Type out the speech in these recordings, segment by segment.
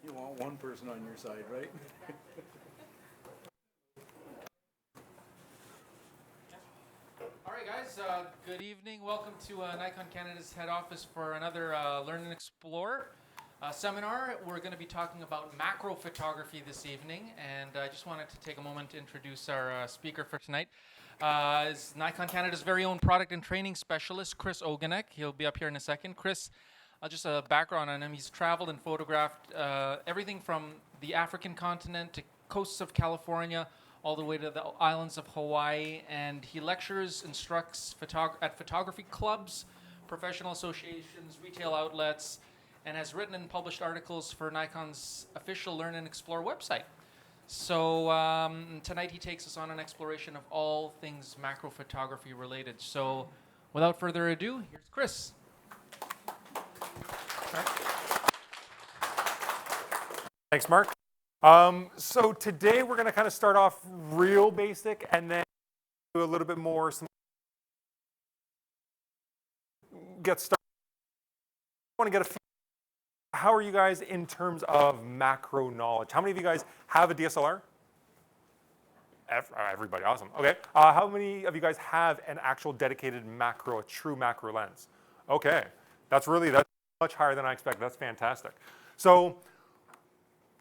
You want one person on your side, right? All right, guys, good evening. Welcome to Nikon Canada's head office for another Learn and Explore seminar. We're going to be talking about macro photography this evening, and I just wanted to take a moment to introduce our speaker for tonight. Is Nikon Canada's very own product and training specialist, Chris Ogonek. He'll be up here in a second. Chris, just a background on him. He's traveled and photographed everything from the African continent to coasts of California, all the way to the islands of Hawaii, and he lectures, instructs at photography clubs, professional associations, retail outlets, and has written and published articles for Nikon's official Learn and Explore website. So tonight he takes us on an exploration of all things macro photography related. So without further ado, here's Chris. Thanks, Mark. So today we're going to kind of start off real basic and then do a little bit more. Get started. I want to get a feel. How are you guys in terms of macro knowledge? How many of you guys have a DSLR? Everybody, awesome. Okay. How many of you guys have an actual dedicated macro, a true macro lens? Okay. That's much higher than I expected. That's fantastic. So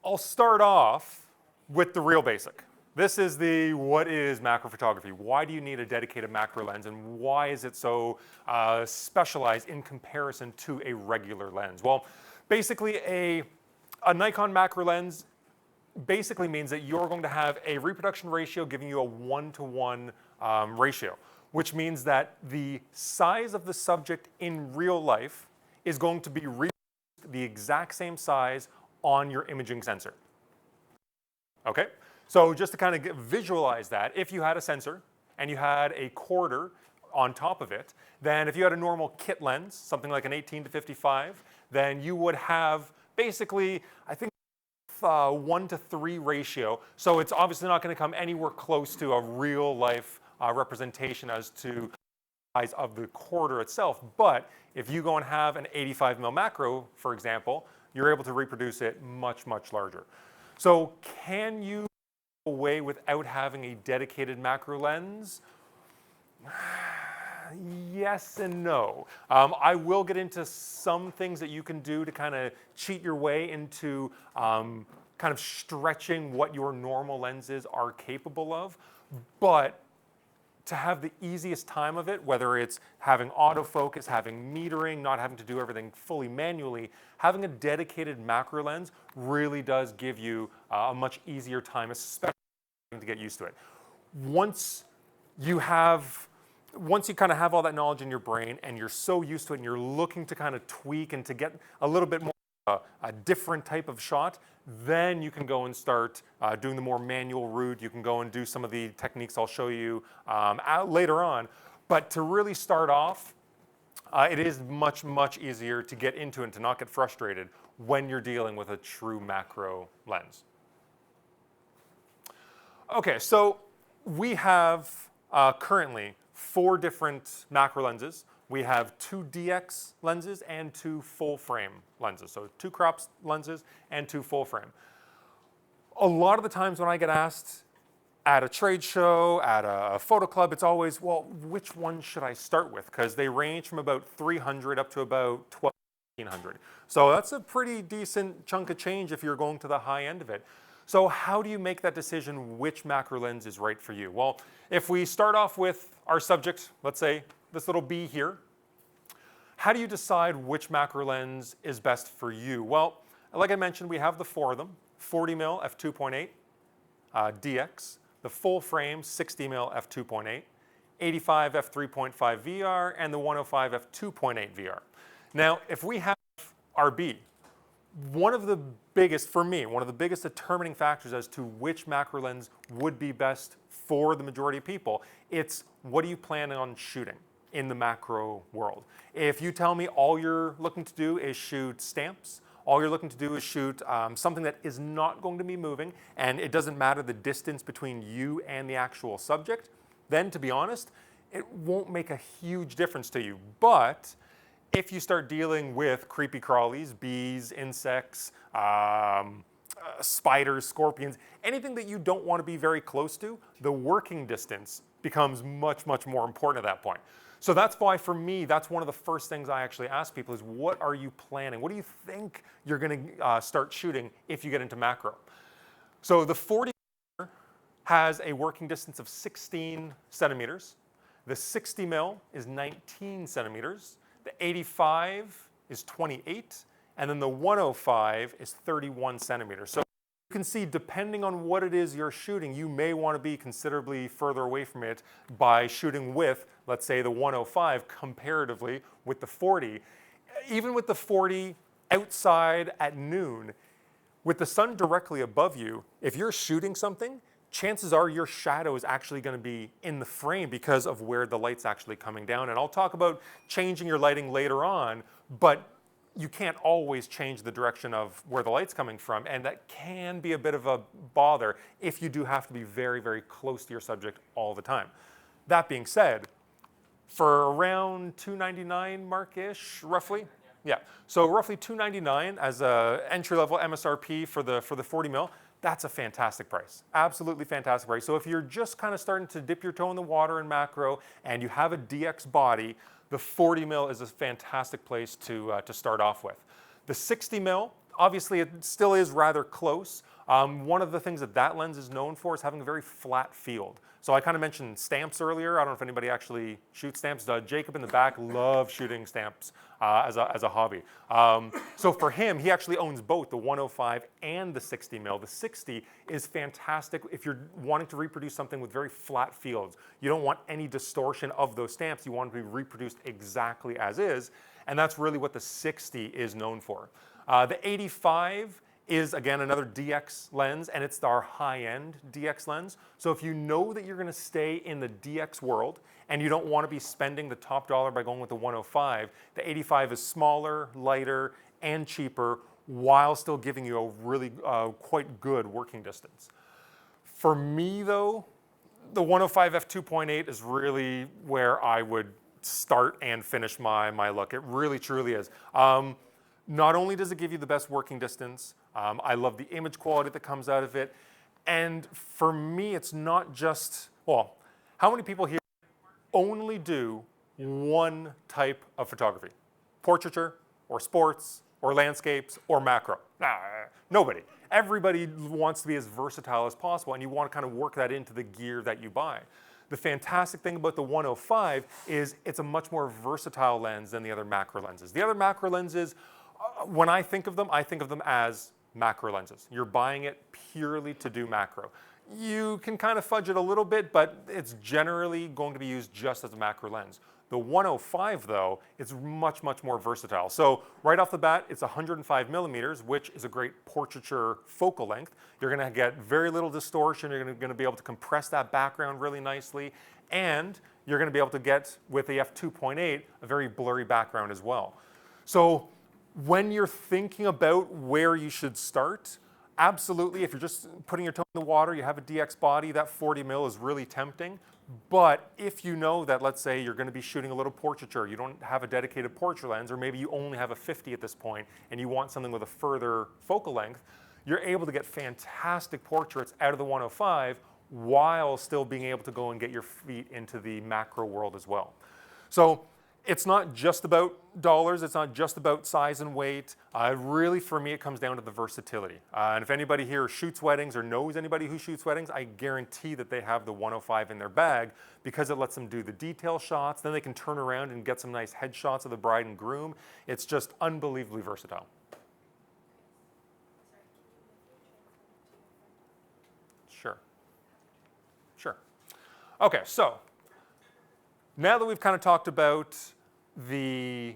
I'll start off with the real basic. This is the what is macro photography? Why do you need a dedicated macro lens, and why is it so specialized in comparison to a regular lens? Well, basically a Nikon macro lens basically means that you're going to have a reproduction ratio giving you a 1-to-1 ratio, which means that the size of the subject in real life is going to be the exact same size on your imaging sensor. Okay, so just to kind of visualize that, if you had a sensor and you had a quarter on top of it, then if you had a normal kit lens, something like an 18-55, then you would have basically, I think, 1-to-3 ratio. So it's obviously not going to come anywhere close to a real life representation as to size of the quarter itself. But if you go and have an 85mm macro, for example, you're able to reproduce it much, much larger. So can you go away without having a dedicated macro lens? Yes and no. I will get into some things that you can do to kind of cheat your way into kind of stretching what your normal lenses are capable of. But to have the easiest time of it, whether it's having autofocus, having metering, not having to do everything fully manually, having a dedicated macro lens really does give you a much easier time, especially to get used to it. Once you kind of have all that knowledge in your brain and you're so used to it and you're looking to kind of tweak and to get a little bit more a different type of shot, then you can go and start doing the more manual route. You can go and do some of the techniques I'll show you later on. But to really start off, it is much, much easier to get into and to not get frustrated when you're dealing with a true macro lens. Okay, so we have currently 4 different macro lenses. We have 2 DX lenses and 2 full frame lenses. So 2 crop lenses and 2 full frame. A lot of the times when I get asked at a trade show, at a photo club, it's always, well, which one should I start with? Because they range from about 300 up to about 1,200. So that's a pretty decent chunk of change if you're going to the high end of it. So how do you make that decision which macro lens is right for you? Well, if we start off with our subject, let's say this little bee here, how do you decide which macro lens is best for you? Well, like I mentioned, we have the 4 of them, 40mm f2.8 DX, the full frame 60mm f2.8, 85 f3.5 VR, and the 105 f2.8 VR. Now, if we have our B, one of the biggest determining factors as to which macro lens would be best for the majority of people, it's what are you planning on shooting in the macro world. If you tell me all you're looking to do is shoot stamps, all you're looking to do is shoot something that is not going to be moving, and it doesn't matter the distance between you and the actual subject, then to be honest, it won't make a huge difference to you. But if you start dealing with creepy crawlies, bees, insects, spiders, scorpions, anything that you don't want to be very close to, the working distance becomes much, much more important at that point. So that's why for me, that's one of the first things I actually ask people is, what are you planning? What do you think you're going to start shooting if you get into macro? So the 40 has a working distance of 16 centimeters. The 60mm is 19 centimeters. The 85 is 28, and then the 105 is 31 centimeters. So you can see, depending on what it is you're shooting, you may want to be considerably further away from it by shooting with, let's say, the 105 comparatively with the 40. Even with the 40 outside at noon, with the sun directly above you, if you're shooting something, chances are your shadow is actually going to be in the frame because of where the light's actually coming down. And I'll talk about changing your lighting later on, but you can't always change the direction of where the light's coming from, and that can be a bit of a bother if you do have to be very, very close to your subject all the time. That being said, for around $299 mark-ish, roughly, yeah, so roughly $299 as a entry-level MSRP for the 40mm, that's a fantastic price, absolutely fantastic price. So if you're just kind of starting to dip your toe in the water in macro and you have a DX body, the 40mm is a fantastic place to start off with. The 60mm, obviously it still is rather close. One of the things that lens is known for is having a very flat field. So I kind of mentioned stamps earlier. I don't know if anybody actually shoots stamps. Jacob in the back loves shooting stamps as a hobby. So for him, he actually owns both the 105 and the 60mm. The 60 is fantastic if you're wanting to reproduce something with very flat fields. You don't want any distortion of those stamps. You want it to be reproduced exactly as is, and that's really what the 60 is known for. The 85 is, again, another DX lens, and it's our high-end DX lens. So if you know that you're going to stay in the DX world and you don't want to be spending the top dollar by going with the 105, the 85 is smaller, lighter, and cheaper while still giving you a really quite good working distance. For me, though, the 105 f2.8 is really where I would start and finish my look. It really, truly is. Not only does it give you the best working distance, I love the image quality that comes out of it. And for me, it's not just, well, how many people here only do one type of photography? Portraiture, or sports, or landscapes, or macro? Nah, nobody. Everybody wants to be as versatile as possible, and you want to kind of work that into the gear that you buy. The fantastic thing about the 105 is it's a much more versatile lens than the other macro lenses. The other macro lenses, when I think of them as macro lenses. You're buying it purely to do macro. You can kind of fudge it a little bit, but it's generally going to be used just as a macro lens. The 105 though, it's much, much more versatile. So right off the bat, it's 105 millimeters, which is a great portraiture focal length. You're gonna get very little distortion. You're gonna be able to compress that background really nicely. And you're gonna be able to get, with the f2.8, a very blurry background as well. So when you're thinking about where you should start, absolutely, if you're just putting your toe in the water, you have a DX body, that 40 mil is really tempting. But if you know that, let's say, you're going to be shooting a little portraiture, you don't have a dedicated portrait lens, or maybe you only have a 50 at this point, and you want something with a further focal length, you're able to get fantastic portraits out of the 105 while still being able to go and get your feet into the macro world as well. So it's not just about dollars, it's not just about size and weight. Really, for me, it comes down to the versatility. And if anybody here shoots weddings or knows anybody who shoots weddings, I guarantee that they have the 105 in their bag because it lets them do the detail shots. Then they can turn around and get some nice headshots of the bride and groom. It's just unbelievably versatile. Sure. Sure. Okay, so now that we've kind of talked about the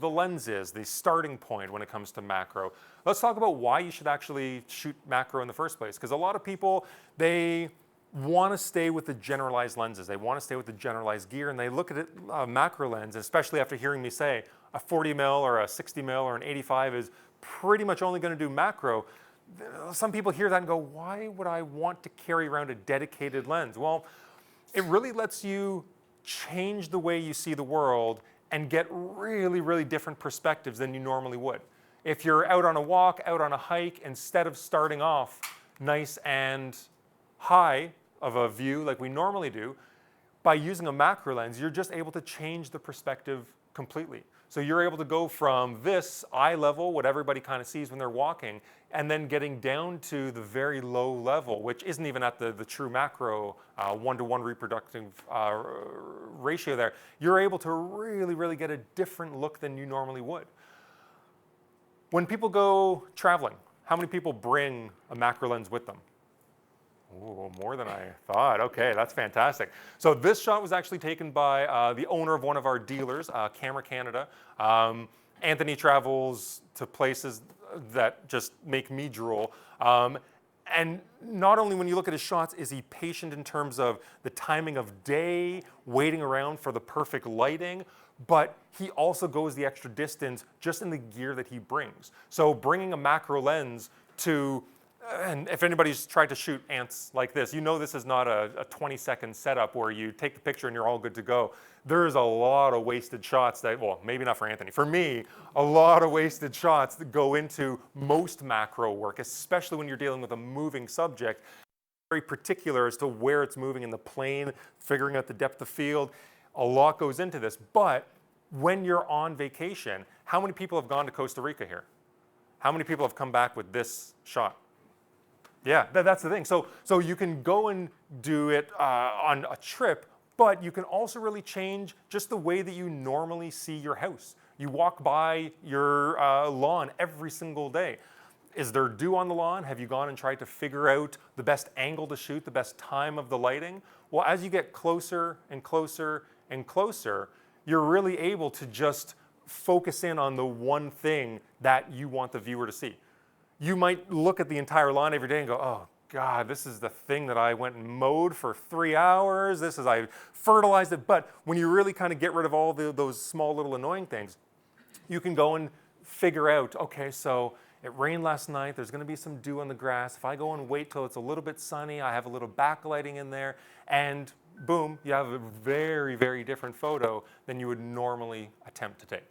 lenses, the starting point when it comes to macro, let's talk about why you should actually shoot macro in the first place. Because a lot of people, they want to stay with the generalized lenses. They want to stay with the generalized gear, and they look at it, macro lens, especially after hearing me say a 40 mil or a 60 mil or an 85 is pretty much only going to do macro. Some people hear that and go, why would I want to carry around a dedicated lens? Well, it really lets you change the way you see the world and get really, really different perspectives than you normally would. If you're out on a walk, out on a hike, instead of starting off nice and high of a view like we normally do, by using a macro lens, you're just able to change the perspective completely. So you're able to go from this eye level, what everybody kind of sees when they're walking, and then getting down to the very low level, which isn't even at the true macro one-to-one reproductive ratio there. You're able to really, really get a different look than you normally would. When people go traveling, how many people bring a macro lens with them? Oh, more than I thought. Okay, that's fantastic. So this shot was actually taken by the owner of one of our dealers, Camera Canada. Anthony travels to places that just make me drool. And not only when you look at his shots is he patient in terms of the timing of day, waiting around for the perfect lighting, but he also goes the extra distance just in the gear that he brings. So bringing a macro lens to, and if anybody's tried to shoot ants like this, you know this is not a 20-second setup where you take the picture and you're all good to go. There's a lot of wasted shots that, well, maybe not for Anthony. For me, a lot of wasted shots that go into most macro work, especially when you're dealing with a moving subject. Very particular as to where it's moving in the plane, figuring out the depth of field. A lot goes into this. But when you're on vacation, how many people have gone to Costa Rica here? How many people have come back with this shot? Yeah, that's the thing. So you can go and do it on a trip, but you can also really change just the way that you normally see your house. You walk by your lawn every single day. Is there dew on the lawn? Have you gone and tried to figure out the best angle to shoot, the best time of the lighting? Well, as you get closer and closer and closer, you're really able to just focus in on the one thing that you want the viewer to see. You might look at the entire lawn every day and go, oh, God, this is the thing that I went and mowed for 3 hours. This is, I fertilized it. But when you really kind of get rid of all those small little annoying things, you can go and figure out, okay, so it rained last night. There's going to be some dew on the grass. If I go and wait till it's a little bit sunny, I have a little backlighting in there, and boom, you have a very, very different photo than you would normally attempt to take.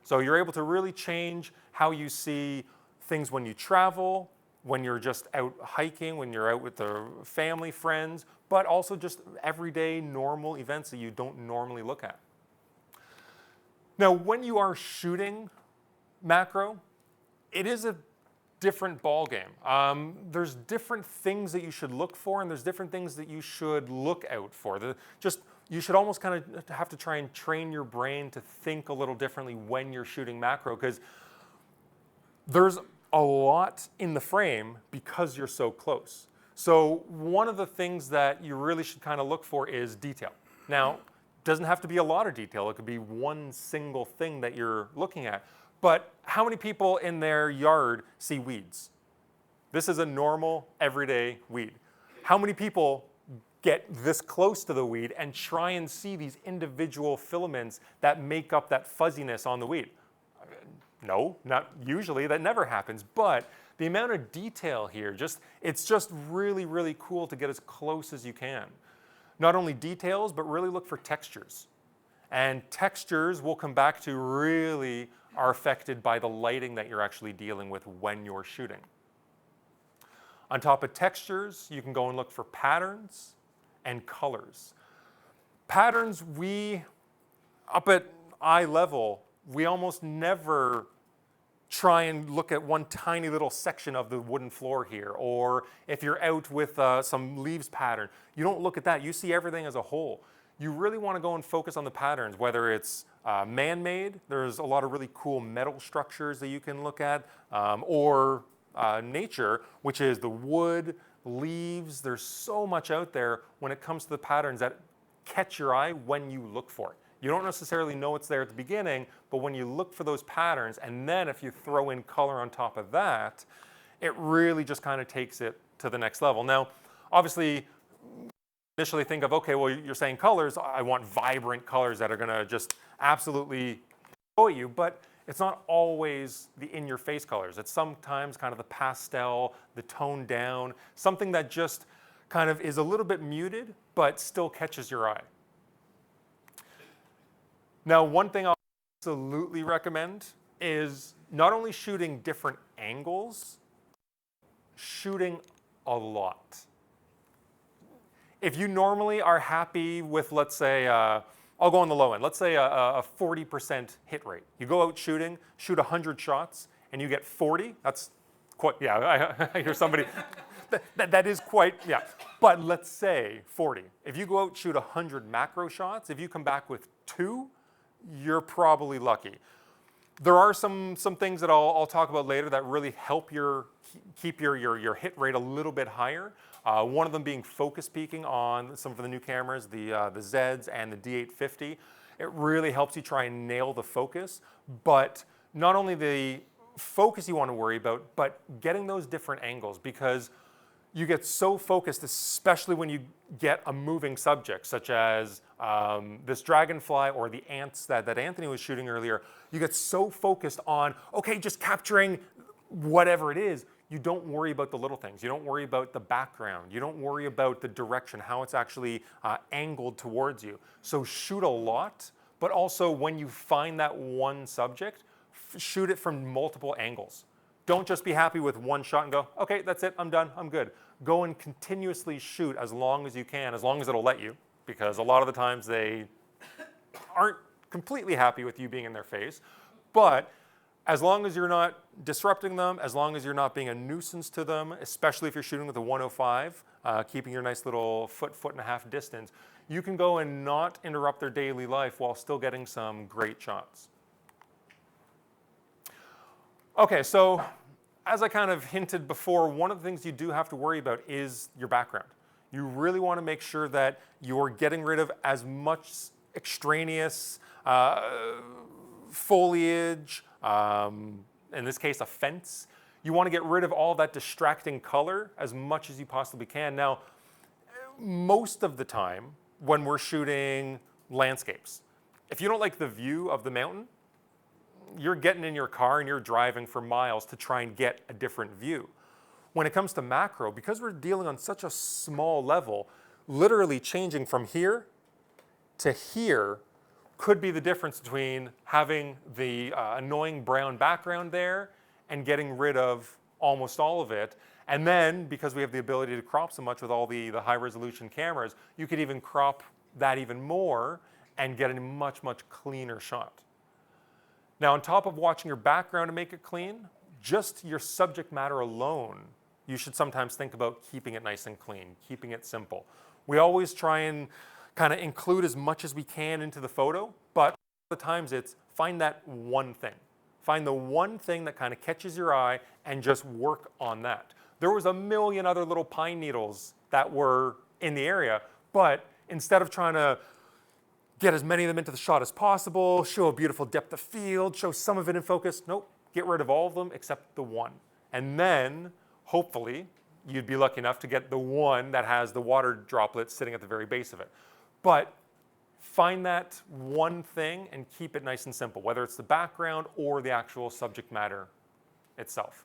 So you're able to really change how you see things when you travel, when you're just out hiking, when you're out with the family, friends, but also just everyday normal events that you don't normally look at. Now, when you are shooting macro, it is a different ball game. There's different things that you should look for, and there's different things that you should look out for. You should almost kind of have to try and train your brain to think a little differently when you're shooting macro, because there's a lot in the frame because you're so close. So one of the things that you really should kind of look for is detail. Now, it doesn't have to be a lot of detail. It could be one single thing that you're looking at. But how many people in their yard see weeds? This is a normal, everyday weed. How many people get this close to the weed and try and see these individual filaments that make up that fuzziness on the weed? No, not usually. That never happens. But the amount of detail here, it's just really, really cool to get as close as you can. Not only details, but really look for textures. And textures, we'll come back to, really are affected by the lighting that you're actually dealing with when you're shooting. On top of textures, you can go and look for patterns and colors. Patterns, up at eye level, we almost never try and look at one tiny little section of the wooden floor here, or if you're out with some leaves pattern, you don't look at that. You see everything as a whole. You really want to go and focus on the patterns, whether it's man-made, there's a lot of really cool metal structures that you can look at, or nature, which is the wood, leaves. There's so much out there when it comes to the patterns that catch your eye when you look for it. You don't necessarily know it's there at the beginning, but when you look for those patterns, and then if you throw in color on top of that, it really just kind of takes it to the next level. Now, obviously, initially think of, okay, well, you're saying colors, I want vibrant colors that are gonna just absolutely show you, but it's not always the in-your-face colors. It's sometimes kind of the pastel, the toned down, something that just kind of is a little bit muted, but still catches your eye. Now, one thing I'll absolutely recommend is not only shooting different angles, shooting a lot. If you normally are happy with, let's say, I'll go on the low end, let's say a 40% hit rate. You go out shooting, shoot 100 shots, and you get 40, that's quite, yeah, I hear somebody, that is quite, yeah. But let's say 40. If you go out shoot 100 macro shots, if you come back with 2, you're probably lucky. There are some things that I'll talk about later that really help keep your hit rate a little bit higher. One of them being focus peaking on some of the new cameras, the Zeds and the D850. It really helps you try and nail the focus, but not only the focus you want to worry about, but getting those different angles, because you get so focused, especially when you get a moving subject, such as this dragonfly or the ants that Anthony was shooting earlier. You get so focused on, okay, just capturing whatever it is. You don't worry about the little things. You don't worry about the background. You don't worry about the direction, how it's actually angled towards you. So shoot a lot, but also when you find that one subject, shoot it from multiple angles. Don't just be happy with one shot and go, okay, that's it, I'm done, I'm good. Go and continuously shoot as long as you can, as long as it'll let you, because a lot of the times they aren't completely happy with you being in their face. But as long as you're not disrupting them, as long as you're not being a nuisance to them, especially if you're shooting with a 105, keeping your nice little foot and a half distance, you can go and not interrupt their daily life while still getting some great shots. Okay, so as I kind of hinted before, one of the things you do have to worry about is your background. You really want to make sure that you're getting rid of as much extraneous foliage, in this case a fence. You want to get rid of all that distracting color as much as you possibly can. Now, most of the time when we're shooting landscapes, if you don't like the view of the mountain, you're getting in your car and you're driving for miles to try and get a different view. When it comes to macro, because we're dealing on such a small level, literally changing from here to here could be the difference between having the annoying brown background there and getting rid of almost all of it. And then, because we have the ability to crop so much with all the high resolution cameras, you could even crop that even more and get a much, much cleaner shot. Now, on top of watching your background to make it clean, just your subject matter alone, you should sometimes think about keeping it nice and clean, keeping it simple. We always try and kind of include as much as we can into the photo, but the times it's find that one thing. Find the one thing that kind of catches your eye and just work on that. There was a million other little pine needles that were in the area, but instead of trying to get as many of them into the shot as possible, show a beautiful depth of field, show some of it in focus, nope, get rid of all of them except the one. And then, hopefully, you'd be lucky enough to get the one that has the water droplets sitting at the very base of it. But find that one thing and keep it nice and simple, whether it's the background or the actual subject matter itself.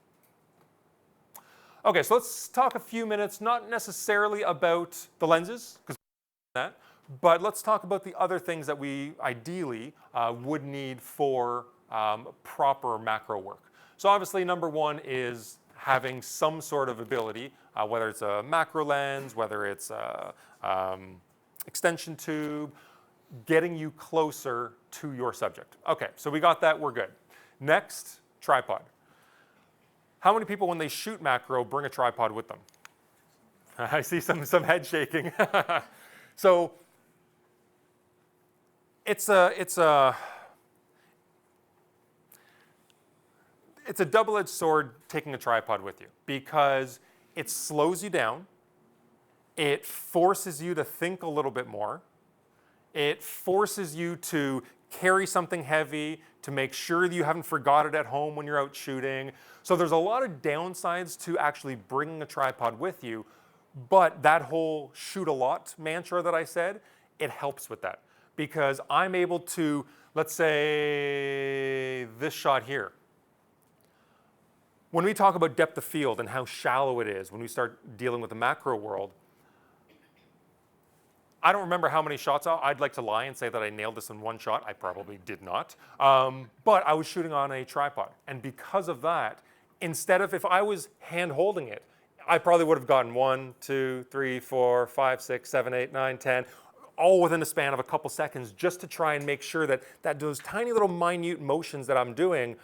Okay, so let's talk a few minutes, not necessarily about the lenses, because that, but let's talk about the other things that we ideally would need for proper macro work. So obviously, number one is having some sort of ability, whether it's a macro lens, whether it's a extension tube, getting you closer to your subject. Okay, so we got that, we're good. Next, tripod. How many people, when they shoot macro, bring a tripod with them? I see some head shaking. So it's a double-edged sword taking a tripod with you, because it slows you down, it forces you to think a little bit more, it forces you to carry something heavy, to make sure that you haven't forgot it at home when you're out shooting. So there's a lot of downsides to actually bringing a tripod with you, but that whole shoot a lot mantra that I said, it helps with that. Because I'm able to, let's say this shot here. When we talk about depth of field and how shallow it is, when we start dealing with the macro world, I don't remember how many shots I'd like to lie and say that I nailed this in one shot. I probably did not. But I was shooting on a tripod. And because of that, instead of if I was hand holding it, I probably would have gotten 1, 2, 3, 4, 5, 6, 7, 8, 9, 10, all within a span of a couple seconds, just to try and make sure that those tiny little minute motions that I'm doing,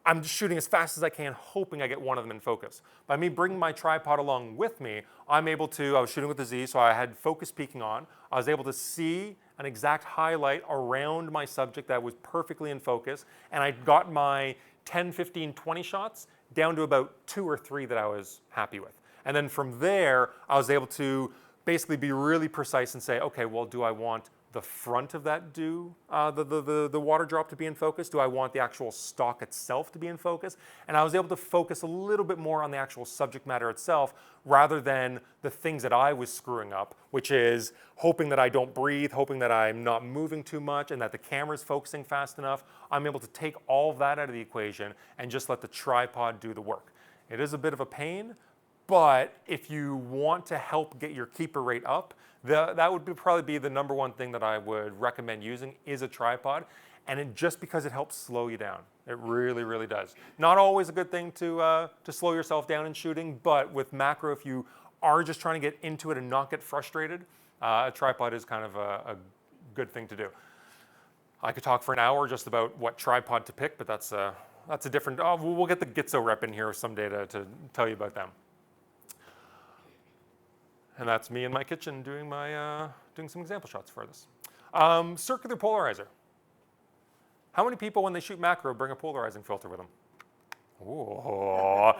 I'm just shooting as fast as I can, hoping I get one of them in focus. By me bringing my tripod along with me, I'm able to, I was shooting with the Z, so I had focus peaking on. I was able to see an exact highlight around my subject that was perfectly in focus, and I got my 10, 15, 20 shots down to about 2 or 3 that I was happy with. And then from there, I was able to basically be really precise and say, okay, well, do I want the front of that the water drop to be in focus? Do I want the actual stock itself to be in focus? And I was able to focus a little bit more on the actual subject matter itself rather than the things that I was screwing up, which is hoping that I don't breathe, hoping that I'm not moving too much and that the camera's focusing fast enough. I'm able to take all of that out of the equation and just let the tripod do the work. It is a bit of a pain, but if you want to help get your keeper rate up, that would probably be the number one thing that I would recommend using is a tripod, and just because it helps slow you down. It really, really does. Not always a good thing to slow yourself down in shooting, but with macro, if you are just trying to get into it and not get frustrated, a tripod is kind of a good thing to do. I could talk for an hour just about what tripod to pick, but that's a different, we'll get the Gitzo rep in here someday to tell you about them. And that's me in my kitchen doing some example shots for this. Circular polarizer. How many people, when they shoot macro, bring a polarizing filter with them? Oh,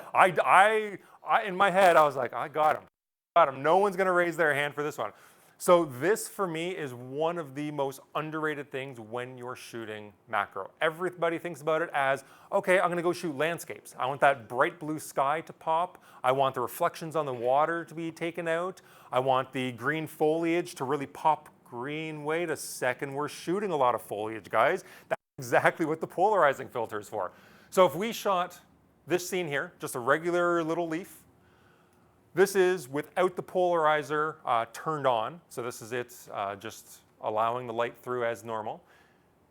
in my head, I was like, I got him. No one's going to raise their hand for this one. So this, for me, is one of the most underrated things when you're shooting macro. Everybody thinks about it as, okay, I'm going to go shoot landscapes. I want that bright blue sky to pop. I want the reflections on the water to be taken out. I want the green foliage to really pop green. Wait a second, we're shooting a lot of foliage, guys. That's exactly what the polarizing filter is for. So if we shot this scene here, just a regular little leaf, this is without the polarizer turned on. So this is it just allowing the light through as normal.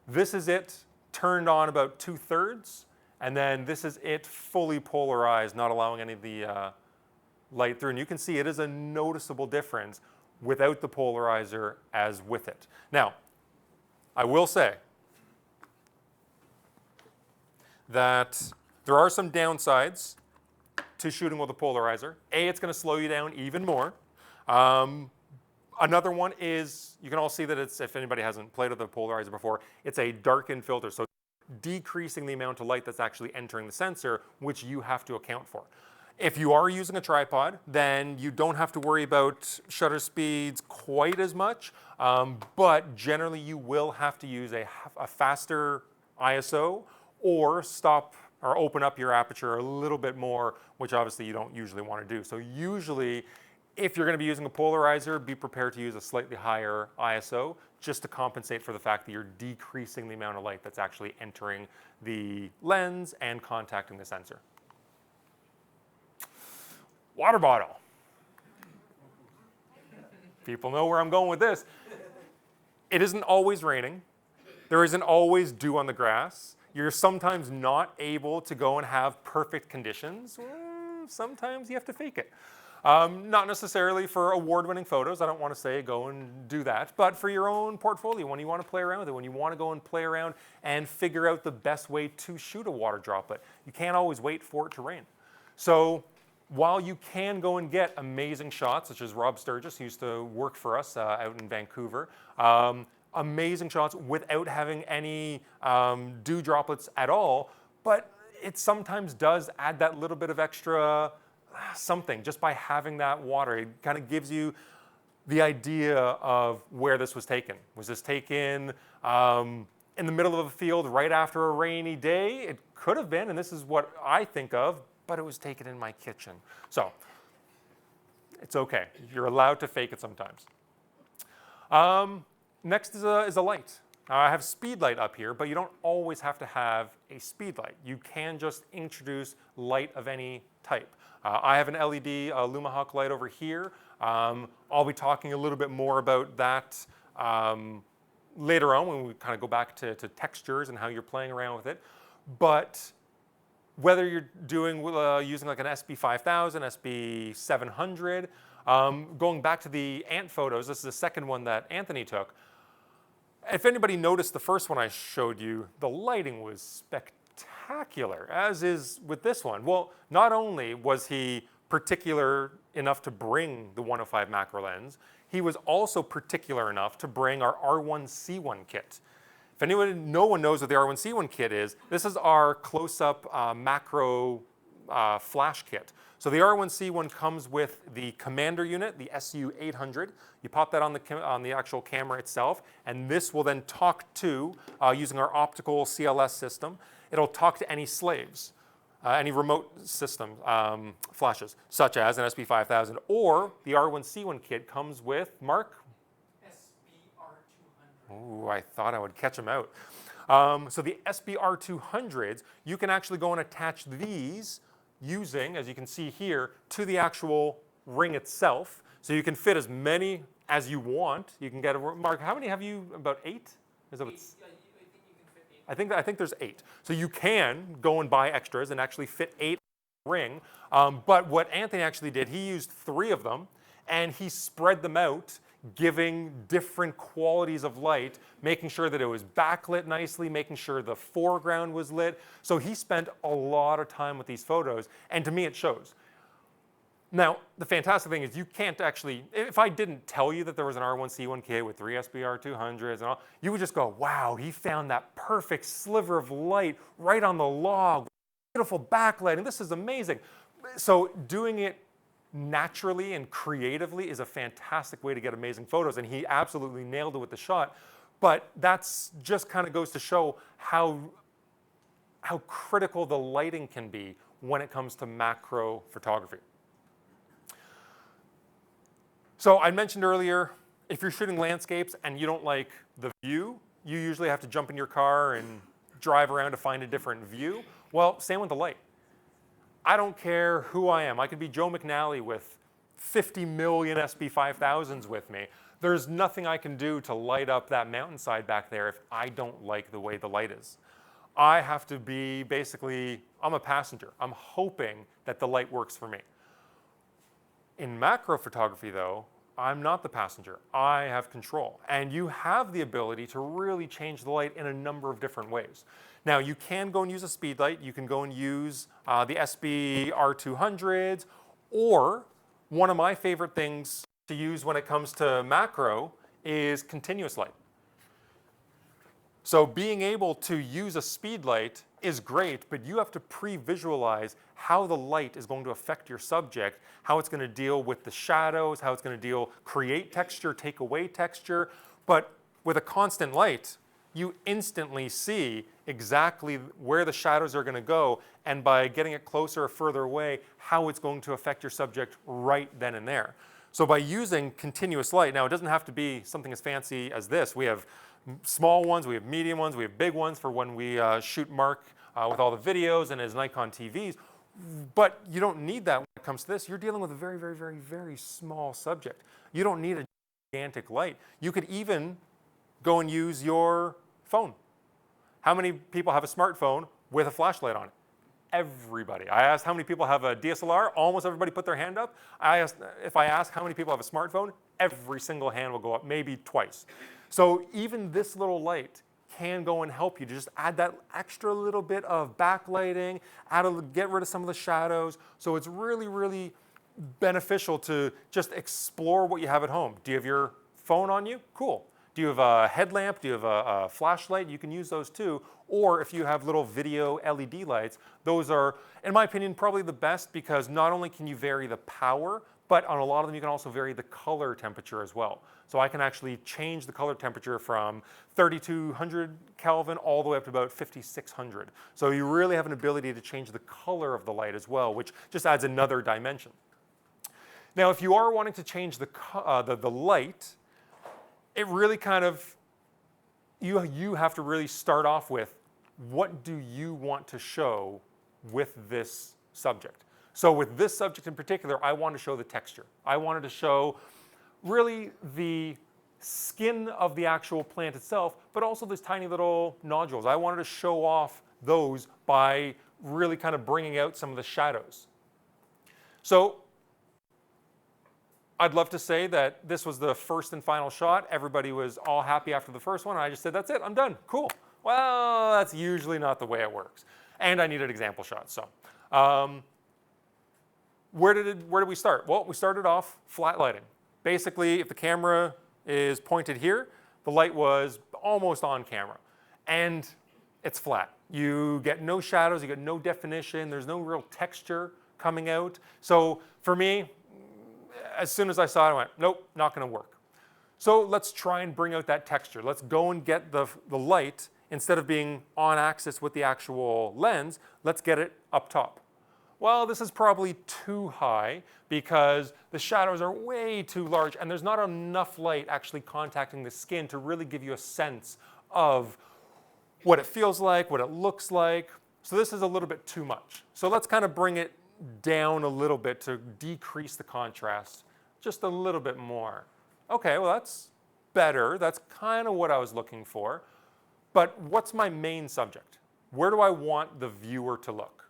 This is it turned on about 2/3. And then this is it fully polarized, not allowing any of the light through. And you can see it is a noticeable difference without the polarizer as with it. Now, I will say that There are some downsides to shooting with a polarizer. A, it's going to slow you down even more. Another one is, you can all see that it's, if anybody hasn't played with a polarizer before, it's a darkened filter. So decreasing the amount of light that's actually entering the sensor, which you have to account for. If you are using a tripod, then you don't have to worry about shutter speeds quite as much, but generally you will have to use a faster ISO or stop or open up your aperture a little bit more, which obviously you don't usually want to do. So usually, if you're going to be using a polarizer, be prepared to use a slightly higher ISO just to compensate for the fact that you're decreasing the amount of light that's actually entering the lens and contacting the sensor. Water bottle. People know where I'm going with this. It isn't always raining. There isn't always dew on the grass. You're sometimes not able to go and have perfect conditions. Sometimes you have to fake it. Not necessarily for award-winning photos. I don't want to say go and do that. But for your own portfolio, when you want to play around with it, when you want to go and play around and figure out the best way to shoot a water droplet, you can't always wait for it to rain. So while you can go and get amazing shots, such as Rob Sturgis, who used to work for us out in Vancouver, amazing shots without having any dew droplets at all, but it sometimes does add that little bit of extra something just by having that water. It kind of gives you the idea of where this was taken. Was this taken in the middle of a field right after a rainy day? It could have been, and this is what I think of, but it was taken in my kitchen. So it's okay. You're allowed to fake it sometimes. Next is a light. I have speed light up here, but you don't always have to have a speed light. You can just introduce light of any type. I have an LED Lumahawk light over here. I'll be talking a little bit more about that later on when we kind of go back to textures and how you're playing around with it. But whether you're doing using like an SB5000, SB700, going back to the ant photos, this is the second one that Anthony took. If anybody noticed the first one I showed you, the lighting was spectacular, as is with this one. Well, not only was he particular enough to bring the 105 macro lens, he was also particular enough to bring our R1C1 kit. If no one knows what the R1C1 kit is, this is our close-up macro flash kit. So the R1C1 comes with the commander unit, the SU800. You pop that on the actual camera itself, and this will then talk to, using our optical CLS system, it'll talk to any slaves, any remote system flashes, such as an SB5000, or the R1C1 kit comes with, Mark? Ooh, I thought I would catch them out. So the SBR200s, you can actually go and attach these using, as you can see here, to the actual ring itself. So you can fit as many as you want. You can get, Mark, how many have you? About 8? Is that what's, I think you can fit 8. I think there's 8. So you can go and buy extras and actually fit 8 in the ring. But what Anthony actually did, he used 3 of them and he spread them out, giving different qualities of light, making sure that it was backlit nicely, making sure the foreground was lit. So he spent a lot of time with these photos, and to me it shows. Now, the fantastic thing is you can't actually, if I didn't tell you that there was an R1C1 kit with 3 SBR200s and all, you would just go, wow, he found that perfect sliver of light right on the log, beautiful backlighting, this is amazing. So doing it naturally and creatively is a fantastic way to get amazing photos, and he absolutely nailed it with the shot. But that's just kind of goes to show how critical the lighting can be when it comes to macro photography. So I mentioned earlier, if you're shooting landscapes and you don't like the view, you usually have to jump in your car and drive around to find a different view. Well, same with the light. I don't care who I am. I could be Joe McNally with 50 million SB5000s with me. There's nothing I can do to light up that mountainside back there if I don't like the way the light is. I have to be basically, I'm a passenger. I'm hoping that the light works for me. In macro photography though, I'm not the passenger. I have control. And you have the ability to really change the light in a number of different ways. Now, you can go and use a speed light. You can go and use the SB R200s, or one of my favorite things to use when it comes to macro is continuous light. So being able to use a speed light is great, but you have to pre-visualize how the light is going to affect your subject, how it's going to deal with the shadows, how it's going to create texture, take away texture. But with a constant light, you instantly see exactly where the shadows are going to go, and by getting it closer or further away, how it's going to affect your subject right then and there. So by using continuous light, now it doesn't have to be something as fancy as this. We have small ones, we have medium ones, we have big ones for when we shoot Mark with all the videos and his Nikon TVs. But you don't need that when it comes to this. You're dealing with a very, very, very, very small subject. You don't need a gigantic light. You could even go and use your phone. How many people have a smartphone with a flashlight on it? Everybody. I asked how many people have a DSLR. Almost everybody put their hand up. If I ask how many people have a smartphone, every single hand will go up, maybe twice. So even this little light can go and help you to just add that extra little bit of backlighting, get rid of some of the shadows. So it's really, really beneficial to just explore what you have at home. Do you have your phone on you? Cool. Do you have a headlamp? Do you have a flashlight? You can use those too. Or if you have little video LED lights, those are, in my opinion, probably the best, because not only can you vary the power, but on a lot of them you can also vary the color temperature as well. So I can actually change the color temperature from 3200 Kelvin all the way up to about 5600. So you really have an ability to change the color of the light as well, which just adds another dimension. Now, if you are wanting to change the light, it really kind of, you have to really start off with, what do you want to show with this subject? So with this subject in particular, I wanted to show the texture. I wanted to show really the skin of the actual plant itself, but also these tiny little nodules. I wanted to show off those by really kind of bringing out some of the shadows. So I'd love to say that this was the first and final shot. Everybody was all happy after the first one. I just said, that's it, I'm done, cool. Well, that's usually not the way it works. And I needed example shots, so. Where did we start? Well, we started off flat lighting. Basically, if the camera is pointed here, the light was almost on camera. And it's flat. You get no shadows, you get no definition, there's no real texture coming out. So for me, as soon as I saw it, I went, nope, not gonna work. So let's try and bring out that texture. Let's go and get the light, instead of being on axis with the actual lens, let's get it up top. Well, this is probably too high because the shadows are way too large and there's not enough light actually contacting the skin to really give you a sense of what it feels like, what it looks like. So this is a little bit too much. So let's kind of bring it down a little bit to decrease the contrast just a little bit more. Okay, well that's better. That's kind of what I was looking for. But what's my main subject? Where do I want the viewer to look?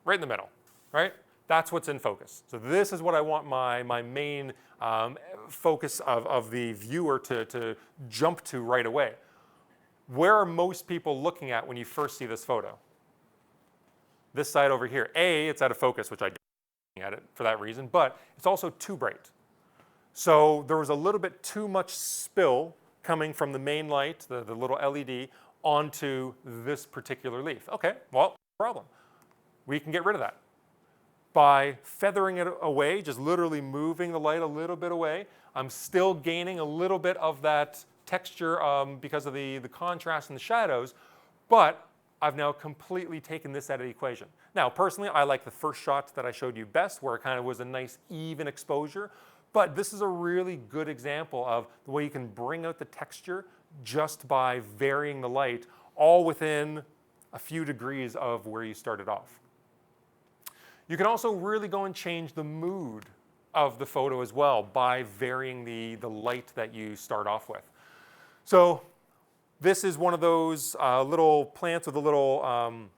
Right in the middle, right? That's what's in focus. So this is what I want my main focus of the viewer to jump to right away. Where are most people looking at when you first see this photo? This side over here. A, it's out of focus, which I don't look at it for that reason, but it's also too bright. So there was a little bit too much spill coming from the main light, the little LED, onto this particular leaf. Okay, well, no problem. We can get rid of that. By feathering it away, just literally moving the light a little bit away, I'm still gaining a little bit of that texture because of the contrast and the shadows, but I've now completely taken this out of the equation. Now, personally, I like the first shot that I showed you best, where it kind of was a nice even exposure, but this is a really good example of the way you can bring out the texture just by varying the light, all within a few degrees of where you started off. You can also really go and change the mood of the photo as well by varying the light that you start off with. So this is one of those little plants with a little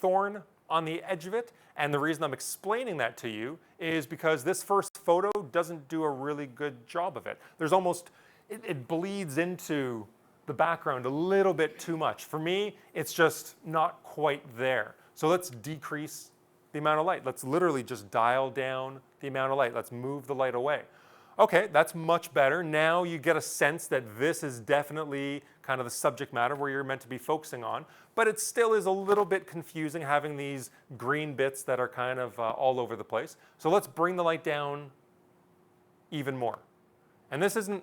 thorn on the edge of it. And the reason I'm explaining that to you is because this first photo doesn't do a really good job of it. There's almost, it bleeds into the background a little bit too much. For me, it's just not quite there. So let's decrease the amount of light. Let's literally just dial down the amount of light. Let's move the light away. Okay, that's much better. Now you get a sense that this is definitely kind of the subject matter where you're meant to be focusing on, but it still is a little bit confusing having these green bits that are kind of all over the place. So let's bring the light down even more. And this isn't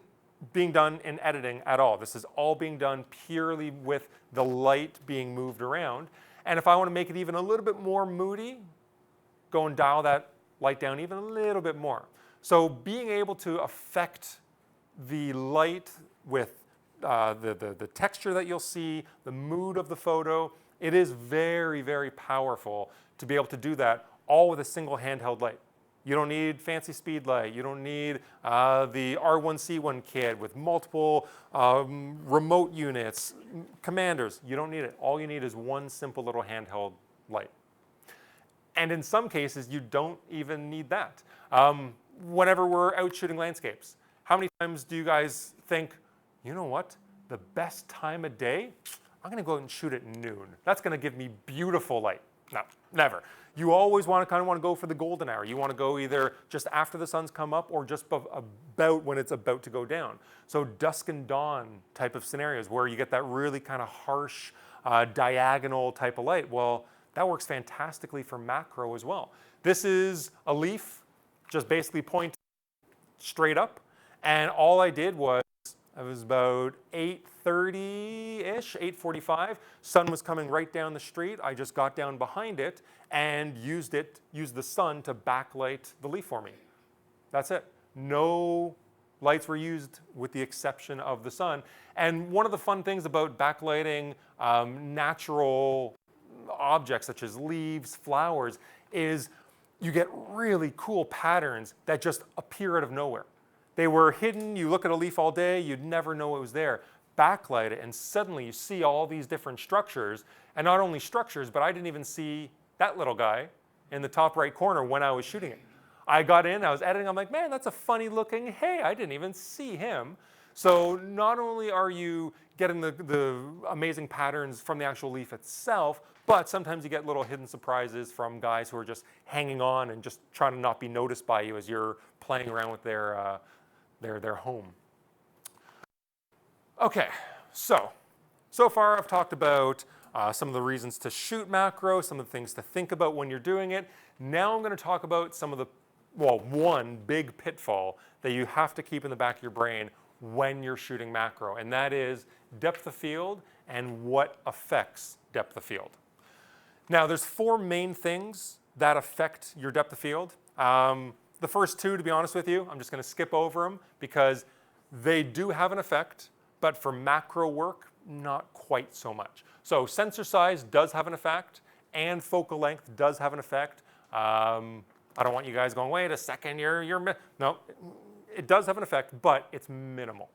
being done in editing at all. This is all being done purely with the light being moved around. And if I want to make it even a little bit more moody, go and dial that light down even a little bit more. So being able to affect the light with the texture that you'll see, the mood of the photo, it is very, very powerful to be able to do that all with a single handheld light. You don't need fancy speed light. You don't need the R1C1 kit with multiple remote units, commanders. You don't need it. All you need is one simple little handheld light. And in some cases, you don't even need that. Whenever we're out shooting landscapes, how many times do you guys think, you know what, the best time of day, I'm gonna go out and shoot at noon. That's gonna give me beautiful light. No, never. You always want to go for the golden hour. You want to go either just after the sun's come up or just about when it's about to go down. So dusk and dawn type of scenarios where you get that really kind of harsh diagonal type of light. Well, that works fantastically for macro as well. This is a leaf just basically pointing straight up. And all I did was, it was about 8:30-ish, 8:45. Sun was coming right down the street. I just got down behind it and used the sun to backlight the leaf for me. That's it. No lights were used with the exception of the sun. And one of the fun things about backlighting natural objects such as leaves, flowers, is you get really cool patterns that just appear out of nowhere. They were hidden. You look at a leaf all day, you'd never know it was there. Backlight it, and suddenly you see all these different structures. And not only structures, but I didn't even see that little guy in the top right corner when I was shooting it. I got in, I was editing, I'm like, man, that's a funny looking, hey, I didn't even see him. So not only are you getting the amazing patterns from the actual leaf itself, but sometimes you get little hidden surprises from guys who are just hanging on and just trying to not be noticed by you as you're playing around with their home. Okay, so far I've talked about some of the reasons to shoot macro, some of the things to think about when you're doing it. Now I'm going to talk about some of the, well, one big pitfall that you have to keep in the back of your brain when you're shooting macro, and that is depth of field and what affects depth of field. Now, there's four main things that affect your depth of field. The first two, to be honest with you, I'm just going to skip over them because they do have an effect, but for macro work, not quite so much. So sensor size does have an effect, and focal length does have an effect. I don't want you guys going, wait a second, no, it does have an effect, but it's minimal.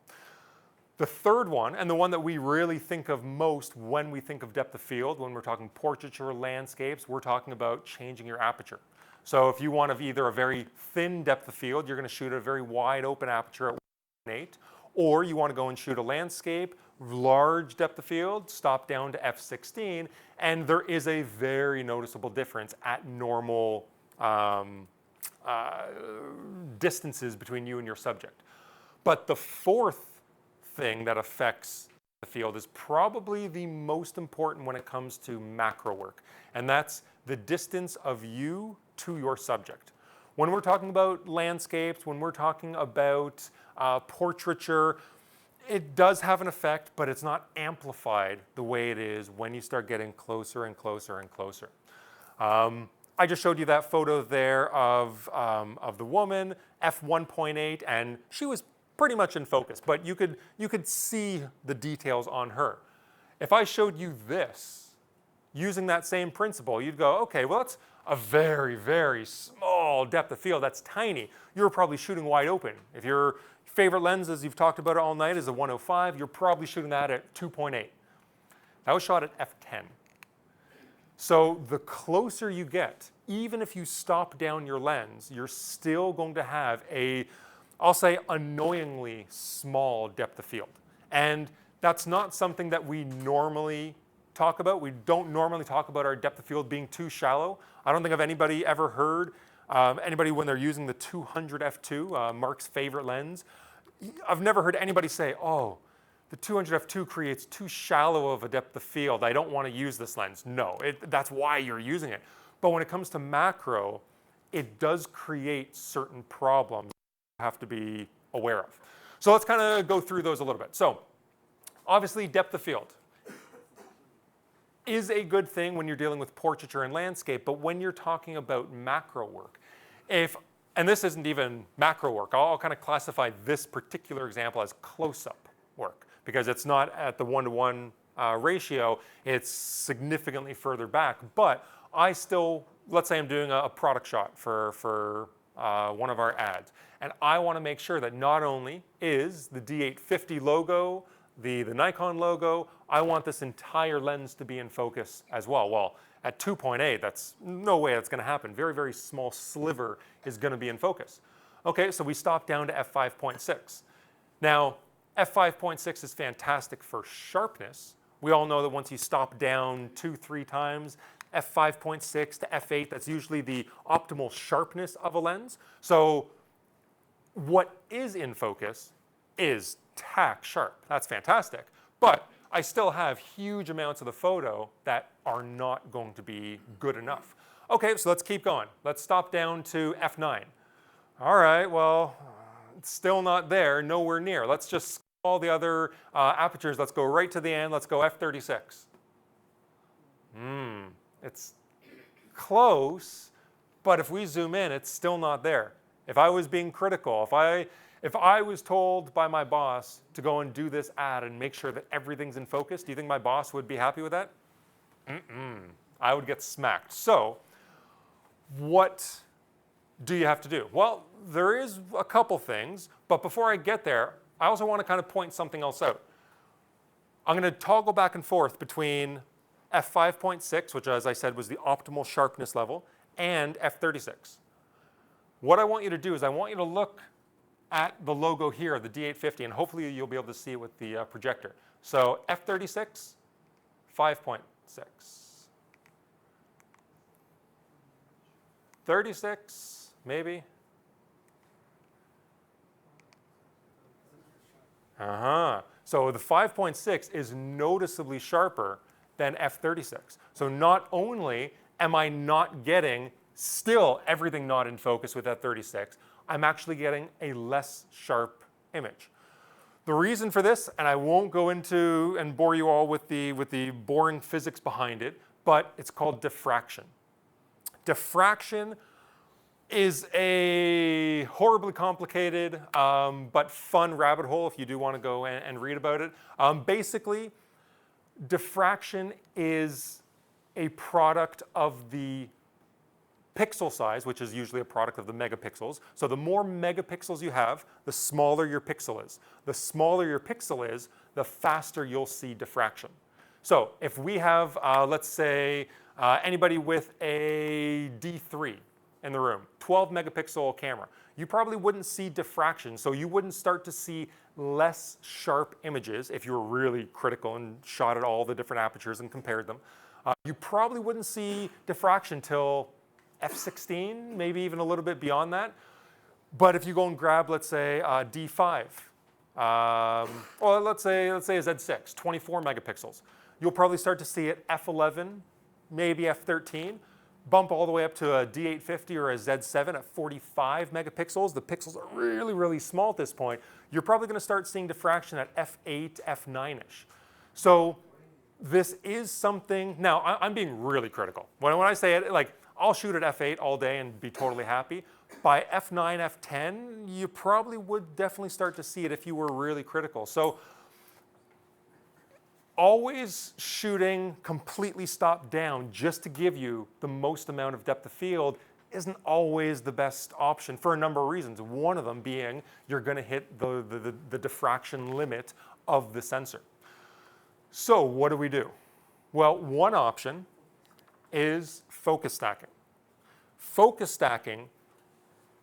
The third one, and the one that we really think of most when we think of depth of field, when we're talking portraiture, landscapes, we're talking about changing your aperture. So if you want either a very thin depth of field, you're going to shoot a very wide open aperture at 1.8, or you want to go and shoot a landscape, large depth of field, stop down to f/16, and there is a very noticeable difference at normal distances between you and your subject. But the fourth thing that affects the field is probably the most important when it comes to macro work, and that's the distance of you to your subject. When we're talking about landscapes, when we're talking about portraiture, it does have an effect, but it's not amplified the way it is when you start getting closer and closer and closer. I just showed you that photo there of the woman, f1.8, and she was pretty much in focus, but you could see the details on her. If I showed you this, using that same principle, you'd go, okay, well, that's a very, very small depth of field. That's tiny. You're probably shooting wide open. If your favorite lens, as you've talked about it all night, is a 105, you're probably shooting that at 2.8. That was shot at f10. So the closer you get, even if you stop down your lens, you're still going to have a, I'll say, annoyingly small depth of field. And that's not something that we normally talk about. We don't normally talk about our depth of field being too shallow. I don't think I've anybody ever heard anybody when they're using the 200 f2, Mark's favorite lens. I've never heard anybody say, oh, the 200 f2 creates too shallow of a depth of field. I don't want to use this lens. No, that's why you're using it. But when it comes to macro, it does create certain problems you have to be aware of. So let's kind of go through those a little bit. So obviously depth of field is a good thing when you're dealing with portraiture and landscape, but when you're talking about macro work, and this isn't even macro work, I'll kind of classify this particular example as close-up work because it's not at the one-to-one ratio, it's significantly further back, but I still, let's say I'm doing a product shot for one of our ads, and I want to make sure that not only is the D850 logo, the Nikon logo, I want this entire lens to be in focus as well. Well, at 2.8, that's no way that's going to happen. Very, very small sliver is going to be in focus. Okay, so we stop down to f5.6. Now, f5.6 is fantastic for sharpness. We all know that once you stop down 2-3 times, f5.6 to f8, that's usually the optimal sharpness of a lens. So what is in focus is tack sharp. That's fantastic. But I still have huge amounts of the photo that are not going to be good enough. Okay, so let's keep going. Let's stop down to f9. All right, well, it's still not there, nowhere near. Let's just skip all the other apertures. Let's go right to the end. Let's go f36. It's close, but if we zoom in, it's still not there. If I was being critical, if I was told by my boss to go and do this ad and make sure that everything's in focus, do you think my boss would be happy with that? I would get smacked. So what do you have to do? Well, there is a couple things, but before I get there, I also want to kind of point something else out. I'm going to toggle back and forth between f5.6, which as I said was the optimal sharpness level, and f36. What I want you to do is I want you to look at the logo here, the D850, and hopefully you'll be able to see it with the projector. So f36, 5.6. 36, maybe. So the 5.6 is noticeably sharper than f36. So not only am I not getting still everything not in focus with f36, I'm actually getting a less sharp image. The reason for this, and I won't go into and bore you all with the boring physics behind it, but it's called diffraction. Diffraction is a horribly complicated but fun rabbit hole if you do want to go and read about it. Basically, diffraction is a product of the pixel size, which is usually a product of the megapixels. So the more megapixels you have, the smaller your pixel is. The smaller your pixel is, the faster you'll see diffraction. So if we have, let's say, anybody with a D3 in the room, 12 megapixel camera, you probably wouldn't see diffraction, so you wouldn't start to see less sharp images if you were really critical and shot at all the different apertures and compared them. You probably wouldn't see diffraction till f16, maybe even a little bit beyond that. But if you go and grab, let's say, D5, or let's say a Z6, 24 megapixels, you'll probably start to see it f11, maybe f13, bump all the way up to a D850 or a Z7 at 45 megapixels. The pixels are really, really small at this point. You're probably going to start seeing diffraction at f8, f9-ish. So this is something, now I'm being really critical. When I say it, like, I'll shoot at f8 all day and be totally happy. By f9, f10, you probably would definitely start to see it if you were really critical. So always shooting completely stopped down just to give you the most amount of depth of field isn't always the best option for a number of reasons. One of them being you're going to hit the diffraction limit of the sensor. So what do? Well, one option, and I'm being really critical. When I say it, like, I'll shoot at f8 all day and be totally happy. By f9, f10, you probably would definitely start to see it if you were really critical. So always shooting completely stopped down just to give you the most amount of depth of field isn't always the best option for a number of reasons. One of them being you're going to hit the diffraction limit of the sensor. So what do? is focus stacking. Focus stacking,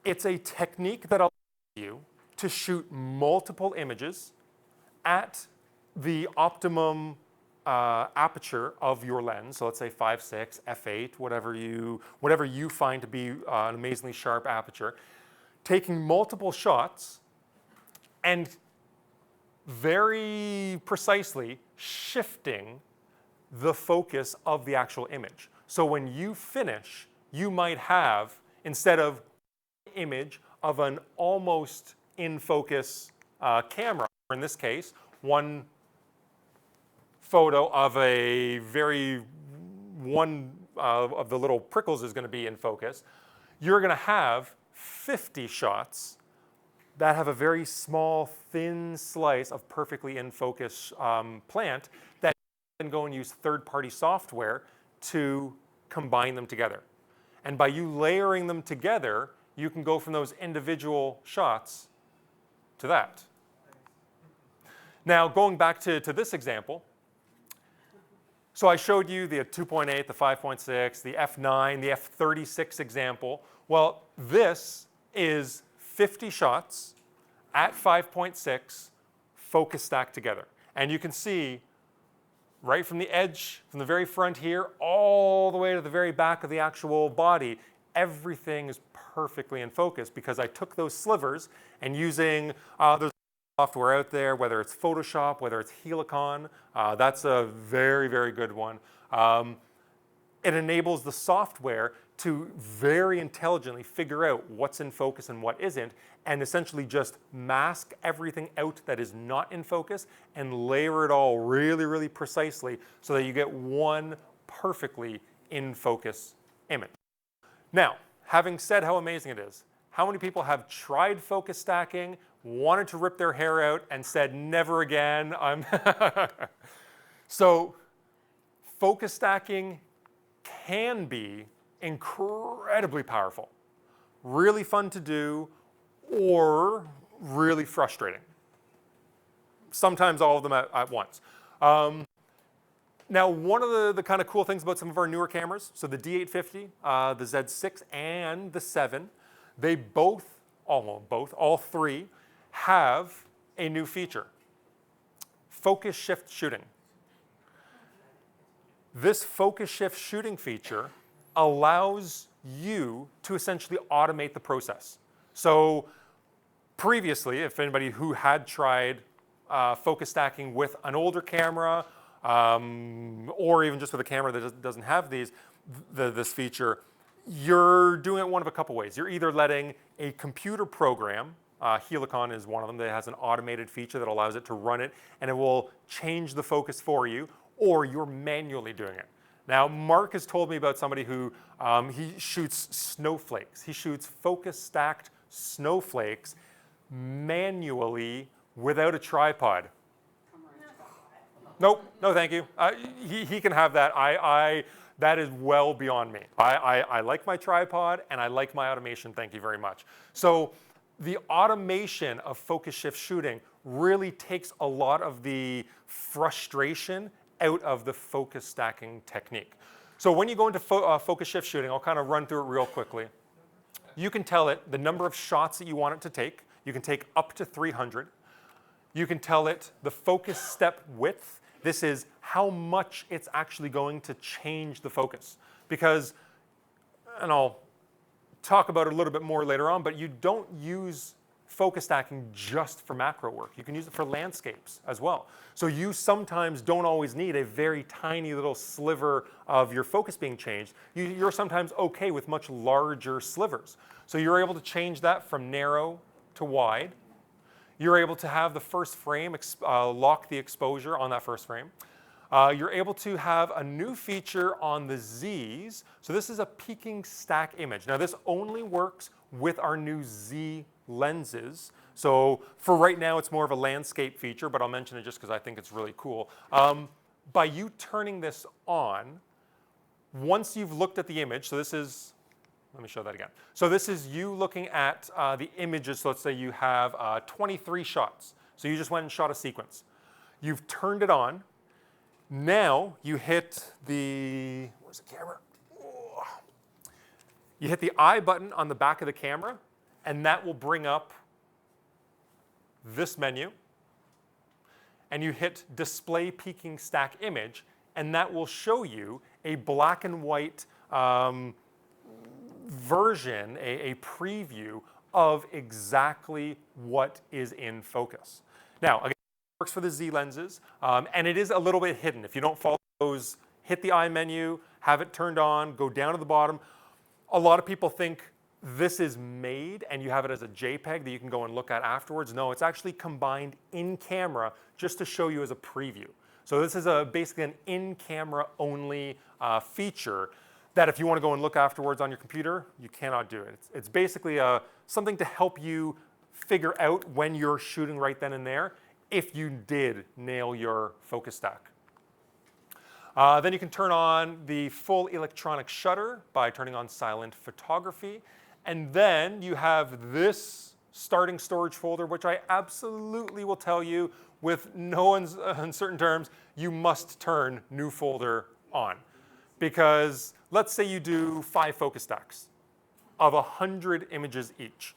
it's a technique that allows you to shoot multiple images at the optimum aperture of your lens. So let's say 5.6, f8, whatever you find to be an amazingly sharp aperture. Taking multiple shots and very precisely shifting the focus of the actual image. So when you finish, you might have, instead of an image of an almost in focus camera, or in this case, one photo of a one of the little prickles is going to be in focus, you're going to have 50 shots that have a very small, thin slice of perfectly in focus plant that you can go and use third-party software to combine them together. And by you layering them together, you can go from those individual shots to that. Now, going back to this example, so I showed you the 2.8, the 5.6, the f9, the f36 example. Well, this is 50 shots at 5.6 focus stacked together. And you can see right from the edge, from the very front here, all the way to the very back of the actual body, everything is perfectly in focus because I took those slivers and using there's software out there, whether it's Photoshop, whether it's Helicon, that's a very, very good one. It enables the software to very intelligently figure out what's in focus and what isn't, and essentially just mask everything out that is not in focus and layer it all really, really precisely so that you get one perfectly in focus image. Now, having said how amazing it is, how many people have tried focus stacking, wanted to rip their hair out, and said, never again, So, focus stacking can be incredibly powerful, really fun to do, or really frustrating. Sometimes all of them at once. Now, one of the kind of cool things about some of our newer cameras, so the D850, the Z6, and the 7, they all three, have a new feature, focus shift shooting. This focus shift shooting feature allows you to essentially automate the process. So previously, if anybody who had tried focus stacking with an older camera, or even just with a camera that doesn't have this feature, you're doing it one of a couple ways. You're either letting a computer program, Helicon is one of them, that has an automated feature that allows it to run it, and it will change the focus for you, or you're manually doing it. Now, Mark has told me about somebody who he shoots snowflakes. He shoots focus stacked snowflakes manually without a tripod. Nope, no thank you. He can have that. That is well beyond me. I like my tripod and I like my automation, thank you very much. So the automation of focus shift shooting really takes a lot of the frustration out of the focus stacking technique. So when you go into focus shift shooting, I'll kind of run through it real quickly. You can tell it the number of shots that you want it to take. You can take up to 300. You can tell it the focus step width. This is how much it's actually going to change the focus. Because, and I'll talk about it a little bit more later on, but you don't use focus stacking just for macro work. You can use it for landscapes as well. So you sometimes don't always need a very tiny little sliver of your focus being changed. You're sometimes okay with much larger slivers. So you're able to change that from narrow to wide. You're able to have the first frame lock the exposure on that first frame. You're able to have a new feature on the Z's. So this is a peaking stack image. Now this only works with our new Z lenses. So for right now, it's more of a landscape feature, but I'll mention it just because I think it's really cool. By you turning this on, once you've looked at the image, so this is, let me show that again. So this is you looking at the images. So let's say you have 23 shots. So you just went and shot a sequence. You've turned it on. Now you hit the, where's the camera? You hit the I button on the back of the camera, and that will bring up this menu. And you hit Display Peaking Stack Image, and that will show you a black and white version, a preview of exactly what is in focus. Now, again, it works for the Z lenses, and it is a little bit hidden. If you don't follow those, hit the I menu, have it turned on, go down to the bottom. A lot of people think this is made and you have it as a JPEG that you can go and look at afterwards. No, it's actually combined in camera just to show you as a preview. So this is basically an in-camera only feature that if you want to go and look afterwards on your computer, you cannot do it. It's basically something to help you figure out when you're shooting right then and there if you did nail your focus stack. Then you can turn on the full electronic shutter by turning on silent photography. And then you have this starting storage folder, which I absolutely will tell you with no uncertain terms, you must turn new folder on. Because let's say you do 5 focus stacks of 100 images each.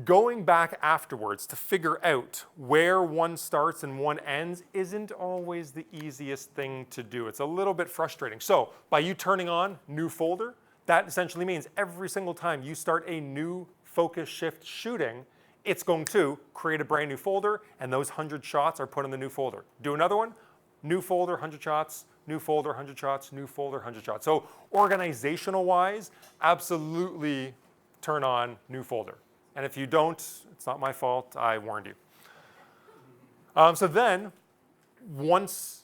Going back afterwards to figure out where one starts and one ends isn't always the easiest thing to do. It's a little bit frustrating. So by you turning on new folder, that essentially means every single time you start a new focus shift shooting, it's going to create a brand new folder, and those 100 shots are put in the new folder. Do another one, new folder, 100 shots, new folder, 100 shots, new folder, 100 shots. So organizational wise, absolutely turn on new folder. And if you don't, it's not my fault, I warned you. So then, once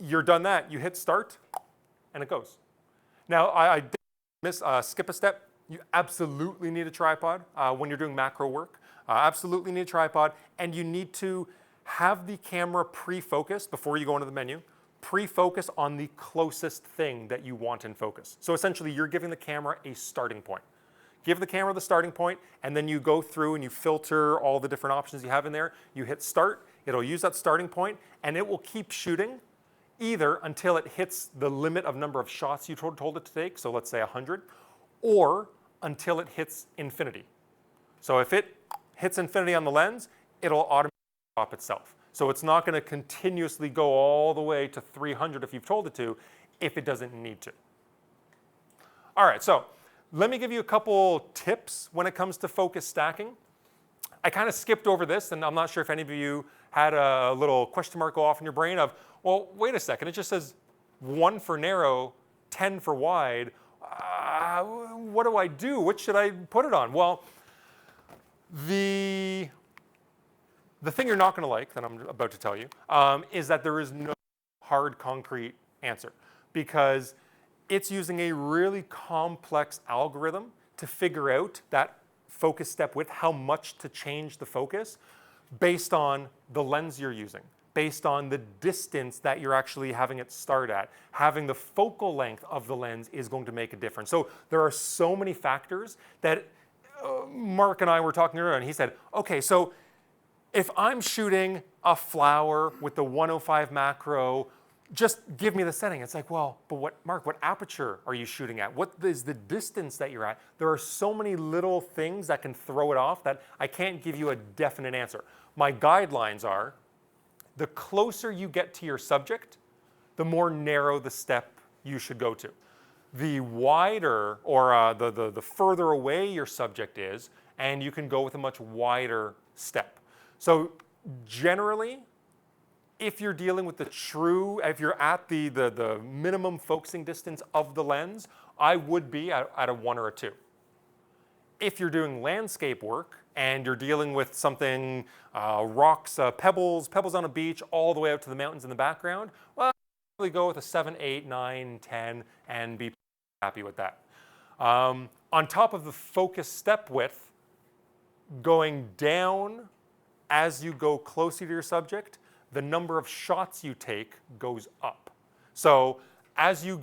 you're done that, you hit start, and it goes. Now, I did skip a step. You absolutely need a tripod when you're doing macro work. Absolutely need a tripod, and you need to have the camera pre-focused before you go into the menu. Pre-focus on the closest thing that you want in focus. So essentially, you're giving the camera a starting point. Give the camera the starting point, and then you go through and you filter all the different options you have in there. You hit start, it'll use that starting point, and it will keep shooting either until it hits the limit of number of shots you told it to take, so let's say 100, or until it hits infinity. So if it hits infinity on the lens, it'll automatically stop itself. So it's not going to continuously go all the way to 300 if you've told it to, if it doesn't need to. All right, so let me give you a couple tips when it comes to focus stacking. I kind of skipped over this, and I'm not sure if any of you had a little question mark go off in your brain of, well, wait a second, it just says 1 for narrow, 10 for wide. What do I do? What should I put it on? Well, the thing you're not going to like, that I'm about to tell you, is that there is no hard, concrete answer. Because it's using a really complex algorithm to figure out that focus step width, how much to change the focus based on the lens you're using, based on the distance that you're actually having it start at. Having the focal length of the lens is going to make a difference. So there are so many factors that Mark and I were talking earlier, and he said, okay, so if I'm shooting a flower with the 105 macro, just give me the setting. It's like, well, but Mark, what aperture are you shooting at? What is the distance that you're at? There are so many little things that can throw it off that I can't give you a definite answer. My guidelines are, the closer you get to your subject, the more narrow the step you should go to. The wider, or the further away your subject is, and you can go with a much wider step. So generally, if you're dealing with if you're at the minimum focusing distance of the lens, I would be at a 1 or a 2. If you're doing landscape work and you're dealing with something, rocks, pebbles on a beach, all the way out to the mountains in the background, well, I'd probably go with a 7, 8, 9, 10, and be happy with that. On top of the focus step width, going down as you go closer to your subject, the number of shots you take goes up. So as you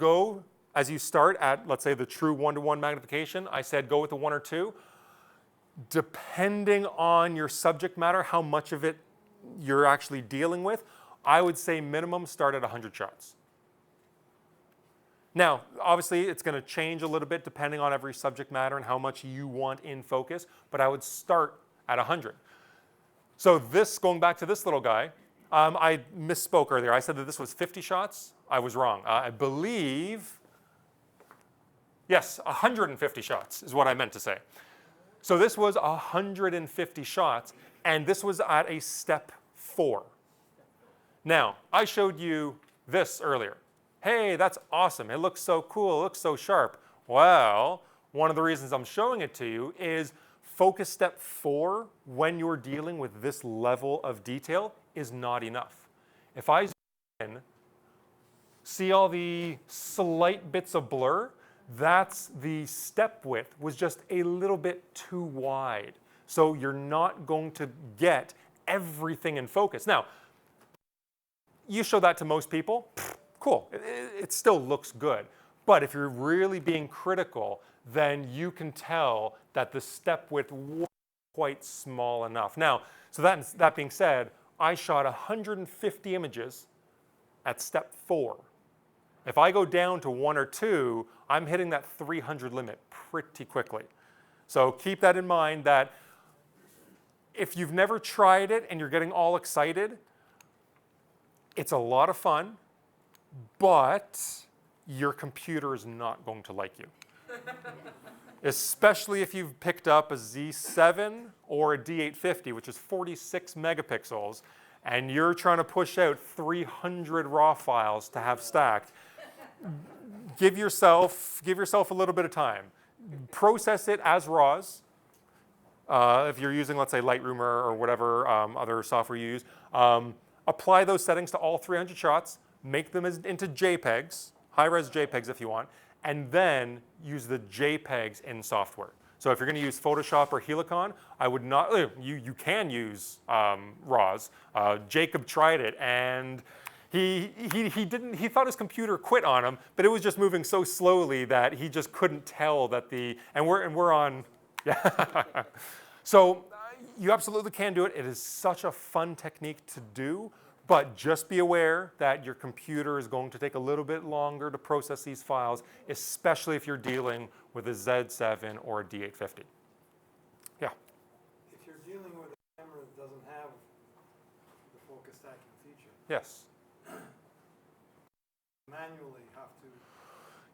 start at, let's say, the true 1-to-1 magnification, I said go with a 1 or 2. Depending on your subject matter, how much of it you're actually dealing with, I would say minimum start at 100 shots. Now, obviously, it's going to change a little bit depending on every subject matter and how much you want in focus, but I would start at 100. So this, going back to this little guy, I misspoke earlier. I said that this was 50 shots. I was wrong. I believe, yes, 150 shots is what I meant to say. So this was 150 shots, and this was at a step 4. Now, I showed you this earlier. Hey, that's awesome. It looks so cool. It looks so sharp. Well, one of the reasons I'm showing it to you is focus step 4, when you're dealing with this level of detail, is not enough. If I zoom in, see all the slight bits of blur, that's the step width was just a little bit too wide. So you're not going to get everything in focus. Now, you show that to most people, cool, it still looks good. But if you're really being critical, then you can tell that the step width was quite small enough. Now, so that being said, I shot 150 images at step 4. If I go down to 1 or 2, I'm hitting that 300 limit pretty quickly. So keep that in mind, that if you've never tried it and you're getting all excited, it's a lot of fun, but your computer is not going to like you. Especially if you've picked up a Z7 or a D850, which is 46 megapixels, and you're trying to push out 300 RAW files to have stacked. Give yourself a little bit of time. Process it as RAWs. If you're using, let's say, Lightroom or whatever other software you use, apply those settings to all 300 shots, make them into JPEGs, high-res JPEGs if you want, and then use the JPEGs in software. So if you're going to use Photoshop or Helicon, I would not, you can use RAWs. Jacob tried it, and he thought his computer quit on him, but it was just moving so slowly that he just couldn't tell that we're on, yeah. So you absolutely can do it. It is such a fun technique to do, but just be aware that your computer is going to take a little bit longer to process these files, especially if you're dealing with a Z7 or a D850. Yeah? If you're dealing with a camera that doesn't have the focus stacking feature, Yes. manually have to.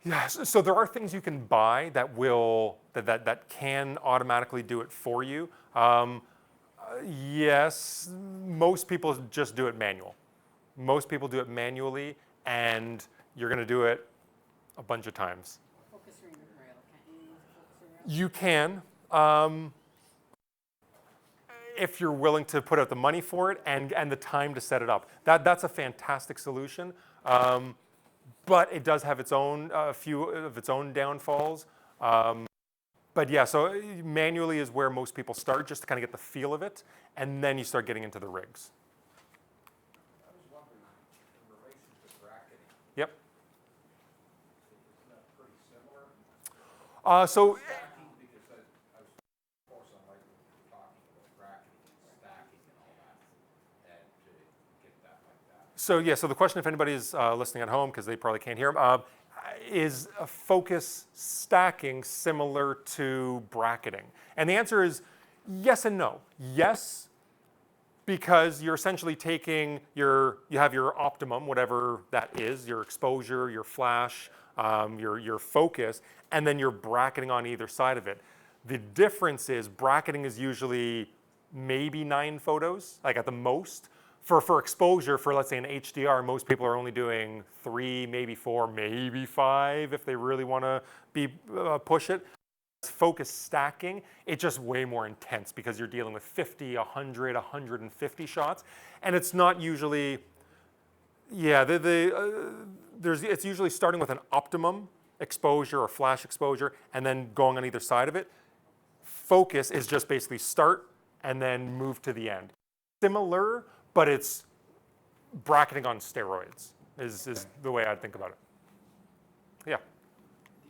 Yes, so there are things you can buy that that can automatically do it for you. Yes, most people just do it manual. Most people do it manually, and you're going to do it a bunch of times. Focus ring rail. Can't you use a focus rail? You can, if you're willing to put out the money for it and the time to set it up. That's a fantastic solution, but it does have its own few of its own downfalls. But yeah, so manually is where most people start, just to kind of get the feel of it, and then you start getting into the rigs. I was wondering, in relation to bracketing, Yep. isn't that pretty similar? So Stacking, because I was, of course, on Lightroom, talking about bracketing and stacking and all that, and to get that like that. so yeah, so the question, if anybody is listening at home, because they probably can't hear, is a focus stacking similar to bracketing? And the answer is yes and no. Yes, because you're essentially taking you have your optimum, whatever that is, your exposure, your flash, your focus, and then you're bracketing on either side of it. The difference is bracketing is usually maybe 9 photos, like at the most. For exposure, for let's say an HDR, most people are only doing 3, maybe 4, maybe 5 if they really want to push it. Focus stacking, it's just way more intense because you're dealing with 50, 100, 150 shots, and it's not usually, yeah, it's usually starting with an optimum exposure or flash exposure and then going on either side of it. Focus is just basically start and then move to the end. Similar, but it's bracketing on steroids is the way I'd think about it. Yeah. Do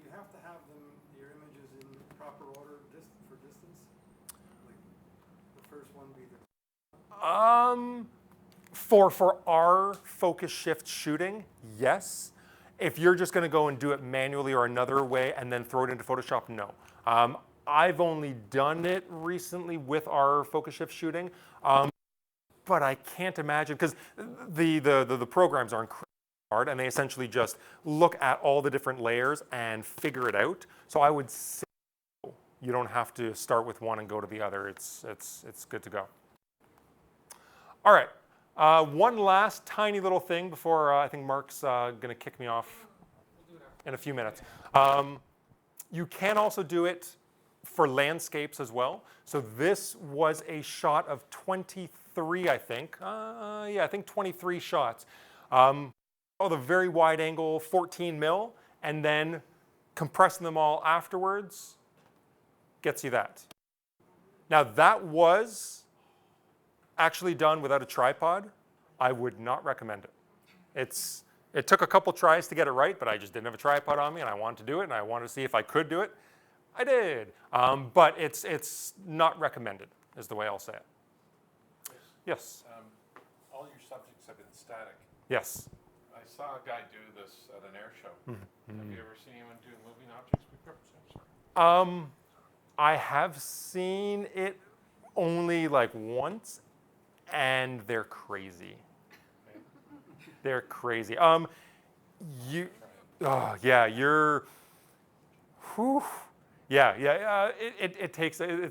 you have to have your images in proper order for distance? Like the first one be the. For our focus shift shooting, yes. If you're just going to go and do it manually or another way and then throw it into Photoshop, no. I've only done it recently with our focus shift shooting, but I can't imagine, because the programs are incredibly hard, and they essentially just look at all the different layers and figure it out. So I would say you don't have to start with one and go to the other. It's good to go. All right. One last tiny little thing before I think Mark's going to kick me off in a few minutes. You can also do it for landscapes as well. So this was a shot of 23, I think. Yeah, I think 23 shots. The very wide angle, 14 mil, and then compressing them all afterwards gets you that. Now that was actually done without a tripod. I would not recommend it. It took a couple tries to get it right, but I just didn't have a tripod on me, and I wanted to do it, and I wanted to see if I could do it. I did, but it's not recommended, is the way I'll say it. Yes. All your subjects have been static. Yes. I saw a guy do this at an air show. Mm-hmm. Have you ever seen anyone do moving objects before? I'm sorry. I have seen it only like once, and they're crazy. They're crazy. It's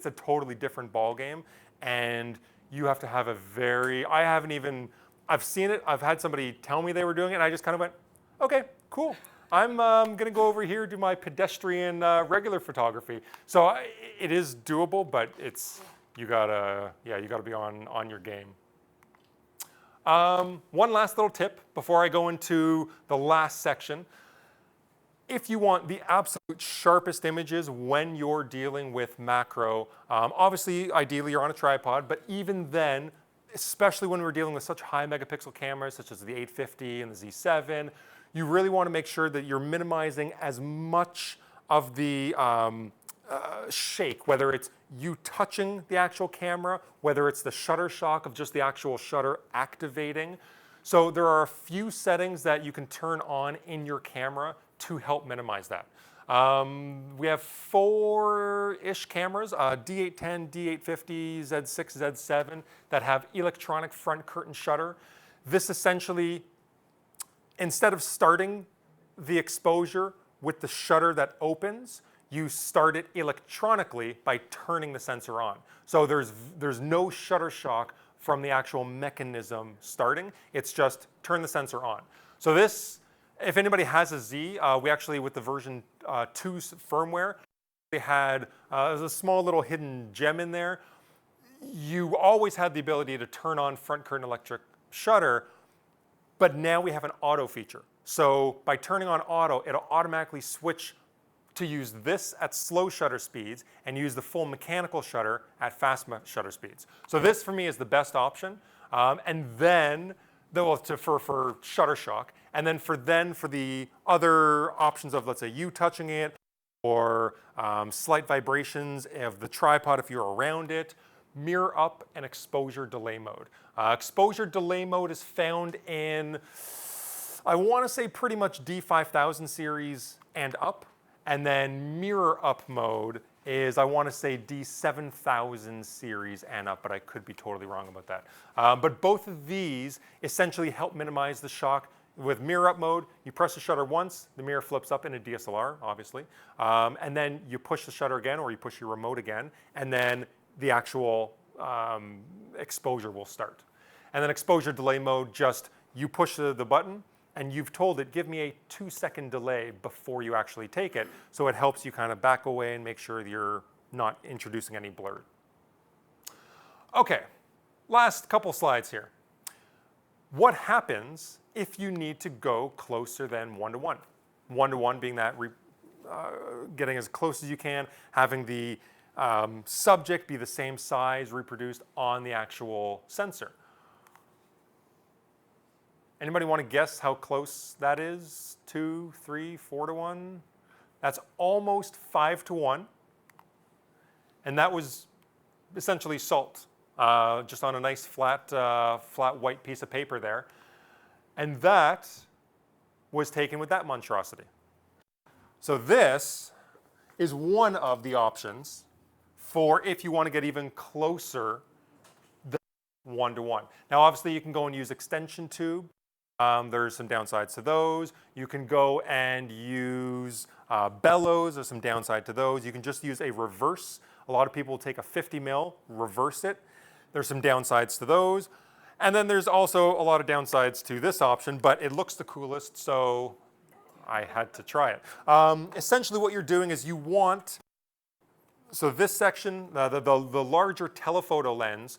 a totally different ball game, and you have to have I've seen it, I've had somebody tell me they were doing it, and I just kind of went, okay, cool. I'm gonna go over here, do my pedestrian regular photography. So it is doable, but you gotta be on your game. One last little tip before I go into the last section. If you want the absolute sharpest images when you're dealing with macro, obviously, ideally you're on a tripod, but even then, especially when we're dealing with such high megapixel cameras such as the 850 and the Z7, you really want to make sure that you're minimizing as much of the shake, whether it's you touching the actual camera, whether it's the shutter shock of just the actual shutter activating. So there are a few settings that you can turn on in your camera to help minimize that. We have 4-ish cameras, D810, D850, Z6, Z7, that have electronic front curtain shutter. This essentially, instead of starting the exposure with the shutter that opens, you start it electronically by turning the sensor on. So there's no shutter shock from the actual mechanism starting. It's just turn the sensor on. So this, if anybody has a Z, we actually, with the version 2 firmware, they had there's a small little hidden gem in there. You always had the ability to turn on front curtain electric shutter, but now we have an auto feature. So by turning on auto, it'll automatically switch to use this at slow shutter speeds and use the full mechanical shutter at fast shutter speeds. So this for me is the best option. And then for shutter shock, and then for the other options of, let's say, you touching it, or slight vibrations of the tripod if you're around it, mirror up and exposure delay mode. Exposure delay mode is found in, I want to say, pretty much D5000 series and up. And then mirror up mode is, I want to say, D7000 series and up, but I could be totally wrong about that. But both of these essentially help minimize the shock. With mirror up mode, you press the shutter once, the mirror flips up in a DSLR, obviously. And then you push the shutter again, or you push your remote again, and then the actual exposure will start. And then exposure delay mode, just you push the button, and you've told it, give me a 2-second delay before you actually take it. So it helps you kind of back away and make sure that you're not introducing any blur. Okay, last couple slides here. What happens if you need to go closer than 1:1? 1:1 being that getting as close as you can, having the subject be the same size reproduced on the actual sensor. Anybody want to guess how close that is? 2, 3, 4:1? That's almost 5:1. And that was essentially salt, just on a nice flat white piece of paper there. And that was taken with that monstrosity. So this is one of the options for if you want to get even closer than 1:1. Now obviously you can go and use extension tube. There's some downsides to those. You can go and use bellows. There's some downside to those. You can just use a reverse. A lot of people will take a 50 mil, reverse it. There's some downsides to those. And then there's also a lot of downsides to this option, but it looks the coolest, so I had to try it. Essentially what you're doing is you want, so this section, the larger telephoto lens,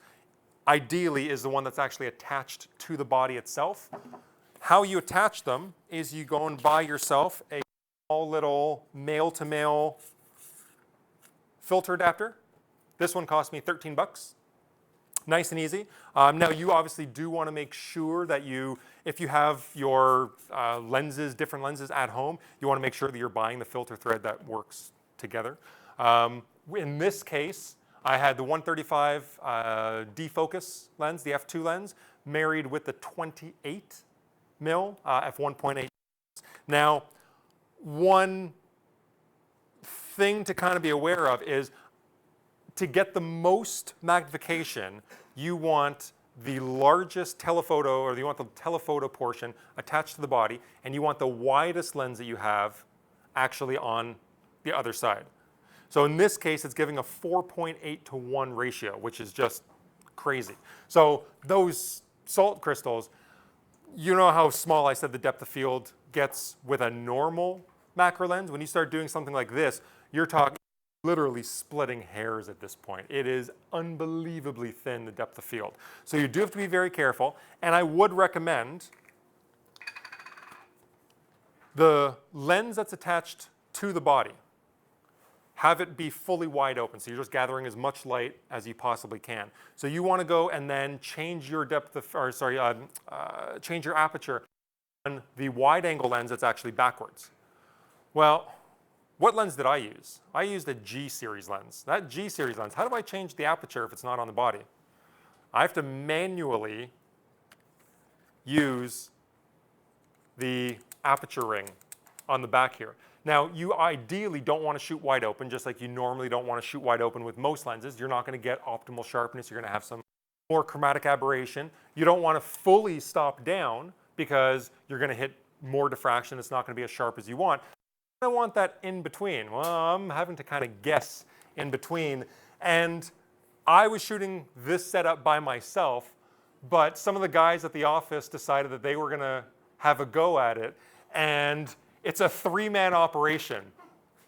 ideally is the one that's actually attached to the body itself. How you attach them is you go and buy yourself a small little male-to-male filter adapter. This one cost me 13 bucks. Nice and easy. Now you obviously do want to make sure that if you have your lenses, different lenses at home, you want to make sure that you're buying the filter thread that works together. In this case, I had the 135 defocus lens, the f2 lens, married with the 28 mil f1.8. Now, one thing to kind of be aware of is to get the most magnification, you want the largest telephoto, or you want the telephoto portion attached to the body, and you want the widest lens that you have actually on the other side. So in this case, it's giving a 4.8:1 ratio, which is just crazy. So those salt crystals, you know how small I said the depth of field gets with a normal macro lens? When you start doing something like this, you're talking literally splitting hairs at this point. It is unbelievably thin, the depth of field. So you do have to be very careful, and I would recommend the lens that's attached to the body, have it be fully wide open, so you're just gathering as much light as you possibly can. So you want to go and then change your depth of, or sorry, change your aperture on the wide angle lens that's actually backwards. Well, what lens did I use? I used a G series lens. That G series lens, how do I change the aperture if it's not on the body? I have to manually use the aperture ring on the back here. Now, you ideally don't want to shoot wide open, just like you normally don't want to shoot wide open with most lenses. You're not going to get optimal sharpness. You're going to have some more chromatic aberration. You don't want to fully stop down because you're going to hit more diffraction. It's not going to be as sharp as you want. I want that in between. Well, I'm having to kind of guess in between. And I was shooting this setup by myself, but some of the guys at the office decided that they were going to have a go at it. And it's a three-man operation.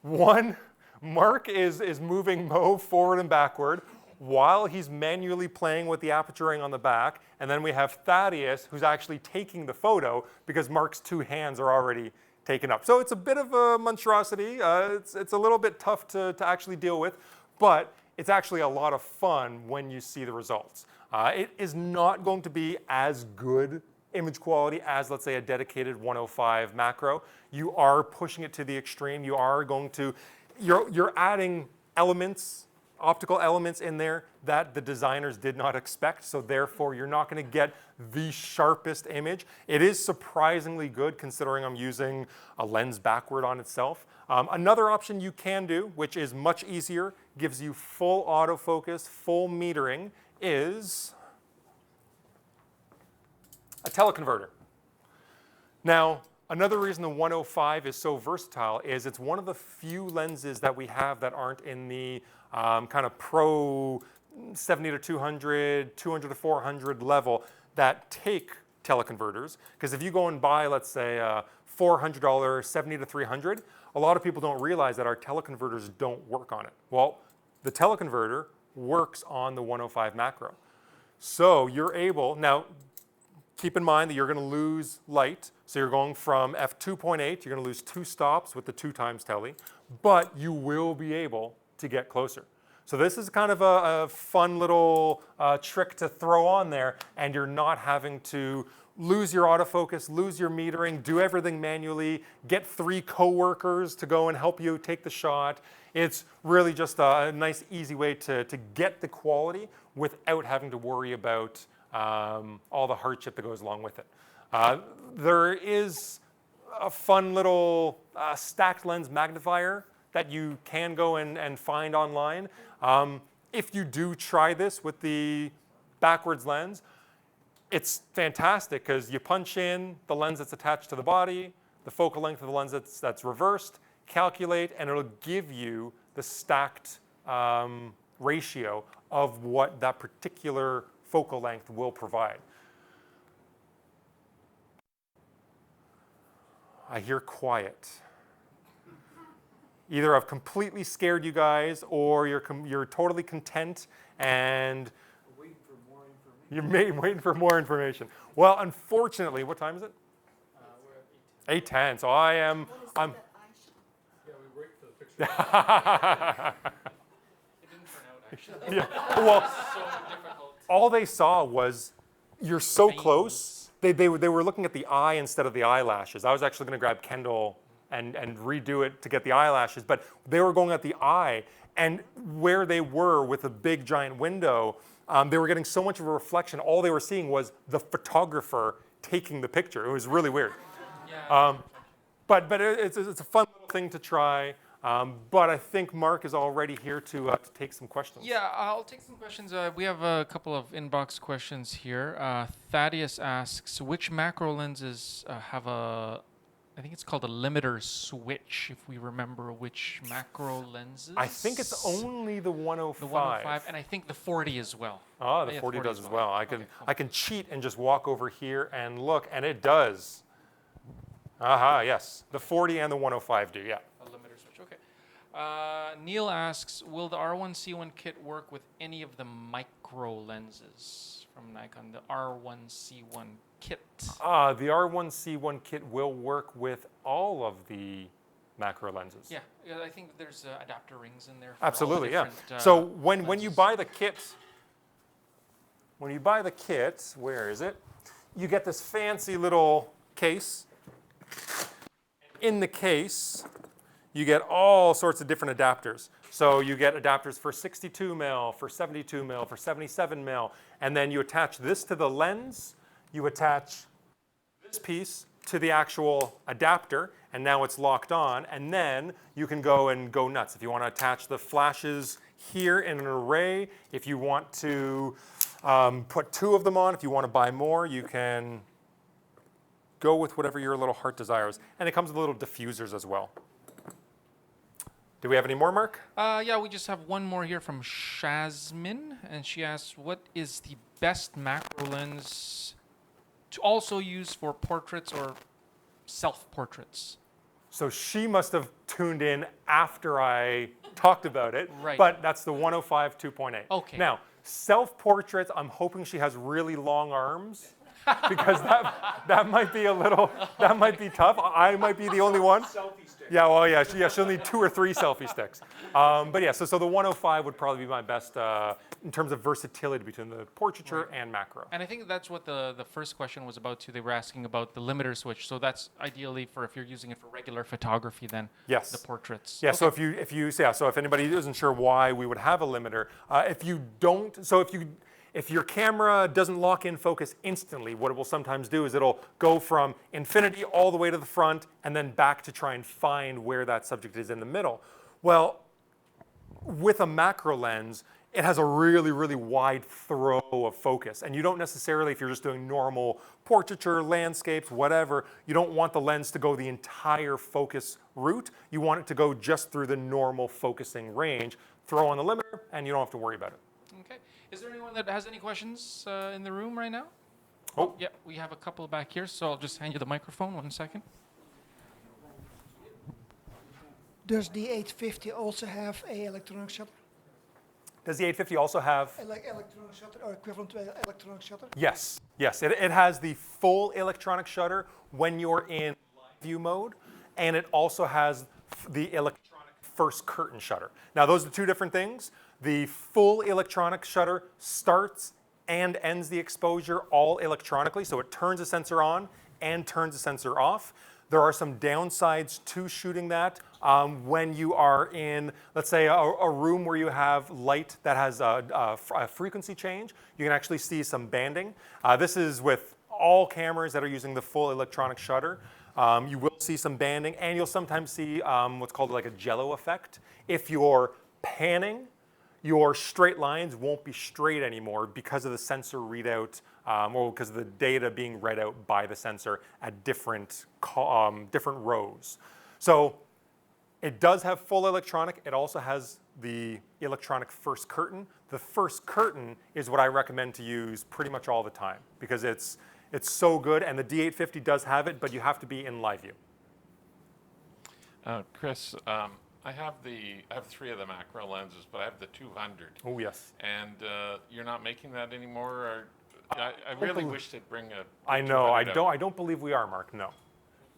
One, Mark is moving Mo forward and backward while he's manually playing with the aperture ring on the back. And then we have Thaddeus, who's actually taking the photo because Mark's two hands are already taken up. So it's a bit of a monstrosity. It's a little bit tough to actually deal with, but it's actually a lot of fun when you see the results. It is not going to be as good image quality as, let's say, a dedicated 105 macro. You are pushing it to the extreme. You are going to, you're adding elements, optical elements in there that the designers did not expect, so therefore you're not going to get the sharpest image. It is surprisingly good considering I'm using a lens backward on itself. Another option you can do, which is much easier, gives you full autofocus, full metering, is a teleconverter. Now, another reason the 105 is so versatile is it's one of the few lenses that we have that aren't in the kind of pro 70 to 200, 200 to 400 level that take teleconverters. Because if you go and buy, let's say, a $400 70 to 300, a lot of people don't realize that our teleconverters don't work on it. Well, the teleconverter works on the 105 macro. So you're able, now keep in mind that you're going to lose light. So you're going from f2.8, you're going to lose 2 stops with the 2x tele, but you will be able to get closer. So this is kind of a fun little trick to throw on there, and you're not having to lose your autofocus, lose your metering, do everything manually, get 3 coworkers to go and help you take the shot. It's really just a nice, easy way to get the quality without having to worry about all the hardship that goes along with it. There is a fun little stacked lens magnifier that you can go and find online. If you do try this with the backwards lens, it's fantastic because you punch in the lens that's attached to the body, the focal length of the lens that's reversed, calculate, and it'll give you the stacked ratio of what that particular focal length will provide. I hear quiet. Either I've completely scared you guys, or you're totally content and Waiting for more information. you're waiting for more information. Well, unfortunately, what time is it? We're at 8:10. So I'm. Yeah, we wait for the picture. It didn't turn out actually. Yeah. Well, So difficult. all they saw was you're so Veins. close. They were looking at the eye instead of the eyelashes. I was actually going to grab Kendall and redo it to get the eyelashes, but they were going at the eye, and where they were with a big giant window, they were getting so much of a reflection. All they were seeing was the photographer taking the picture. It was really weird. Yeah. But it's a fun little thing to try. But I think Mark is already here to take some questions. Yeah, I'll take some questions. We have a couple of inbox questions here. Thaddeus asks, which macro lenses have I think it's called a limiter switch, if we remember which macro lenses. I think it's only the 105. The 105, and I think the 40 as well. Oh, the Yeah, 40 does as well. well. Okay, cool. I can cheat and just walk over here and look, and it does. Aha, yes. The 40 and the 105 do, yeah. A limiter switch, okay. Neil asks, will the R1C1 kit work with any of the micro lenses from Nikon, the R1C1 kit? The R1C1 kit will work with all of the macro lenses. Yeah, I think there's adapter rings in there. For all the Absolutely, yeah. different, So when you lenses. buy the kit, where is it? You get this fancy little case. In the case, you get all sorts of different adapters. So you get adapters for 62 mil, for 72 mil, for 77 mil, and then you attach this to the lens, you attach this piece to the actual adapter, and now it's locked on, and then you can go nuts. If you want to attach the flashes here in an array, if you want to put 2 of them on, if you want to buy more, you can go with whatever your little heart desires. And it comes with little diffusers as well. Do we have any more, Mark? Yeah, we just have one more here from Shazmin, and she asks, what is the best macro lens to also use for portraits or self-portraits? So she must have tuned in after I talked about it, Right. but that's the 105 2.8. Okay. Now, self-portraits, I'm hoping she has really long arms because that might be that might be tough. I might be the only one. Selfie stick. Yeah, well, yeah, she'll need 2 or 3 selfie sticks. But yeah, so the 105 would probably be my best in terms of versatility between the portraiture and macro. And I think that's what the first question was about too. They were asking about the limiter switch. So that's ideally for if you're using it for regular photography, then Yes. the portraits. Yeah. Okay. So if anybody isn't sure why we would have a limiter, if your camera doesn't lock in focus instantly, what it will sometimes do is it'll go from infinity all the way to the front and then back to try and find where that subject is in the middle. Well, with a macro lens, it has a really, really wide throw of focus. And you don't necessarily, if you're just doing normal portraiture, landscapes, whatever, you don't want the lens to go the entire focus route. You want it to go just through the normal focusing range. Throw on the limiter, and you don't have to worry about it. Okay. Is there anyone that has any questions in the room right now? Oh. Yeah, we have a couple back here, so I'll just hand you the microphone. 1 second. Does the 850 also have a electronic shutter? Does the 850 also have? Like electronic shutter or equivalent to electronic shutter? Yes, yes. It has the full electronic shutter when you're in live view mode, and it also has the electronic first curtain shutter. Now, those are 2 different things. The full electronic shutter starts and ends the exposure all electronically, so it turns the sensor on and turns the sensor off. There are some downsides to shooting that when you are in, let's say, a room where you have light that has a frequency change. You can actually see some banding. This is with all cameras that are using the full electronic shutter. You will see some banding, and you'll sometimes see what's called like a jello effect. If you're panning, your straight lines won't be straight anymore because of the sensor readout, or because of the data being read out by the sensor at different rows. So it does have full electronic. It also has the electronic first curtain. The first curtain is what I recommend to use pretty much all the time because it's so good, and the D850 does have it, but you have to be in live view. Chris, I have 3 of the macro lenses, but I have the 200. Oh yes. And you're not making that anymore. Or, I really wish they'd bring a. I know. I 200 out. don't believe we are, Mark. No.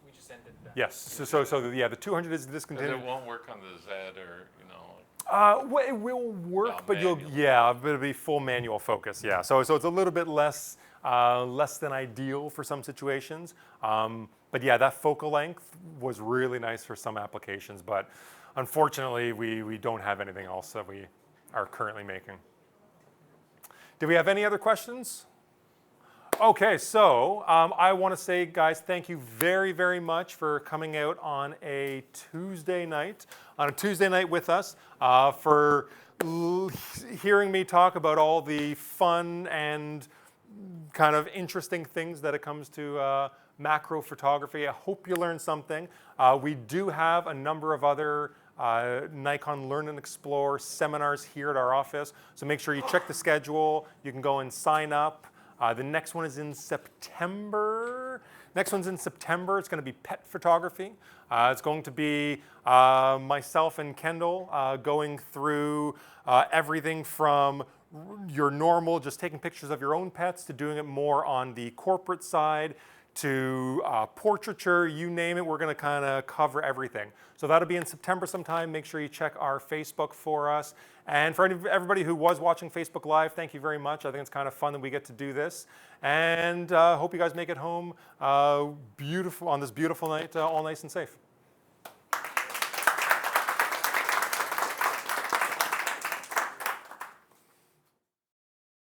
We just ended that. Yes. So yeah, the 200 is 'Cause discontinued. it won't work on the Z or Well, it will work, Well, but manual. it'll be full manual focus. Yeah. So it's a little bit less than ideal for some situations. But yeah, that focal length was really nice for some applications. But unfortunately, we don't have anything else that we are currently making. Do we have any other questions? Okay, so I want to say, guys, thank you very, very much for coming out on a Tuesday night with us, for hearing me talk about all the fun and kind of interesting things that it comes to macro photography. I hope you learned something. We do have a number of other Nikon Learn and Explore seminars here at our office, so make sure you check the schedule. You can go and sign up. The next one is in September. Next one's in September. It's going to be pet photography. It's going to be myself and Kendall going through everything from your normal, just taking pictures of your own pets, to doing it more on the corporate side, to portraiture, you name it. We're going to kind of cover everything. So that'll be in September sometime. Make sure you check our Facebook for us. And for everybody who was watching Facebook Live, thank you very much. I think it's kind of fun that we get to do this. And hope you guys make it home beautiful on this beautiful night, all nice and safe.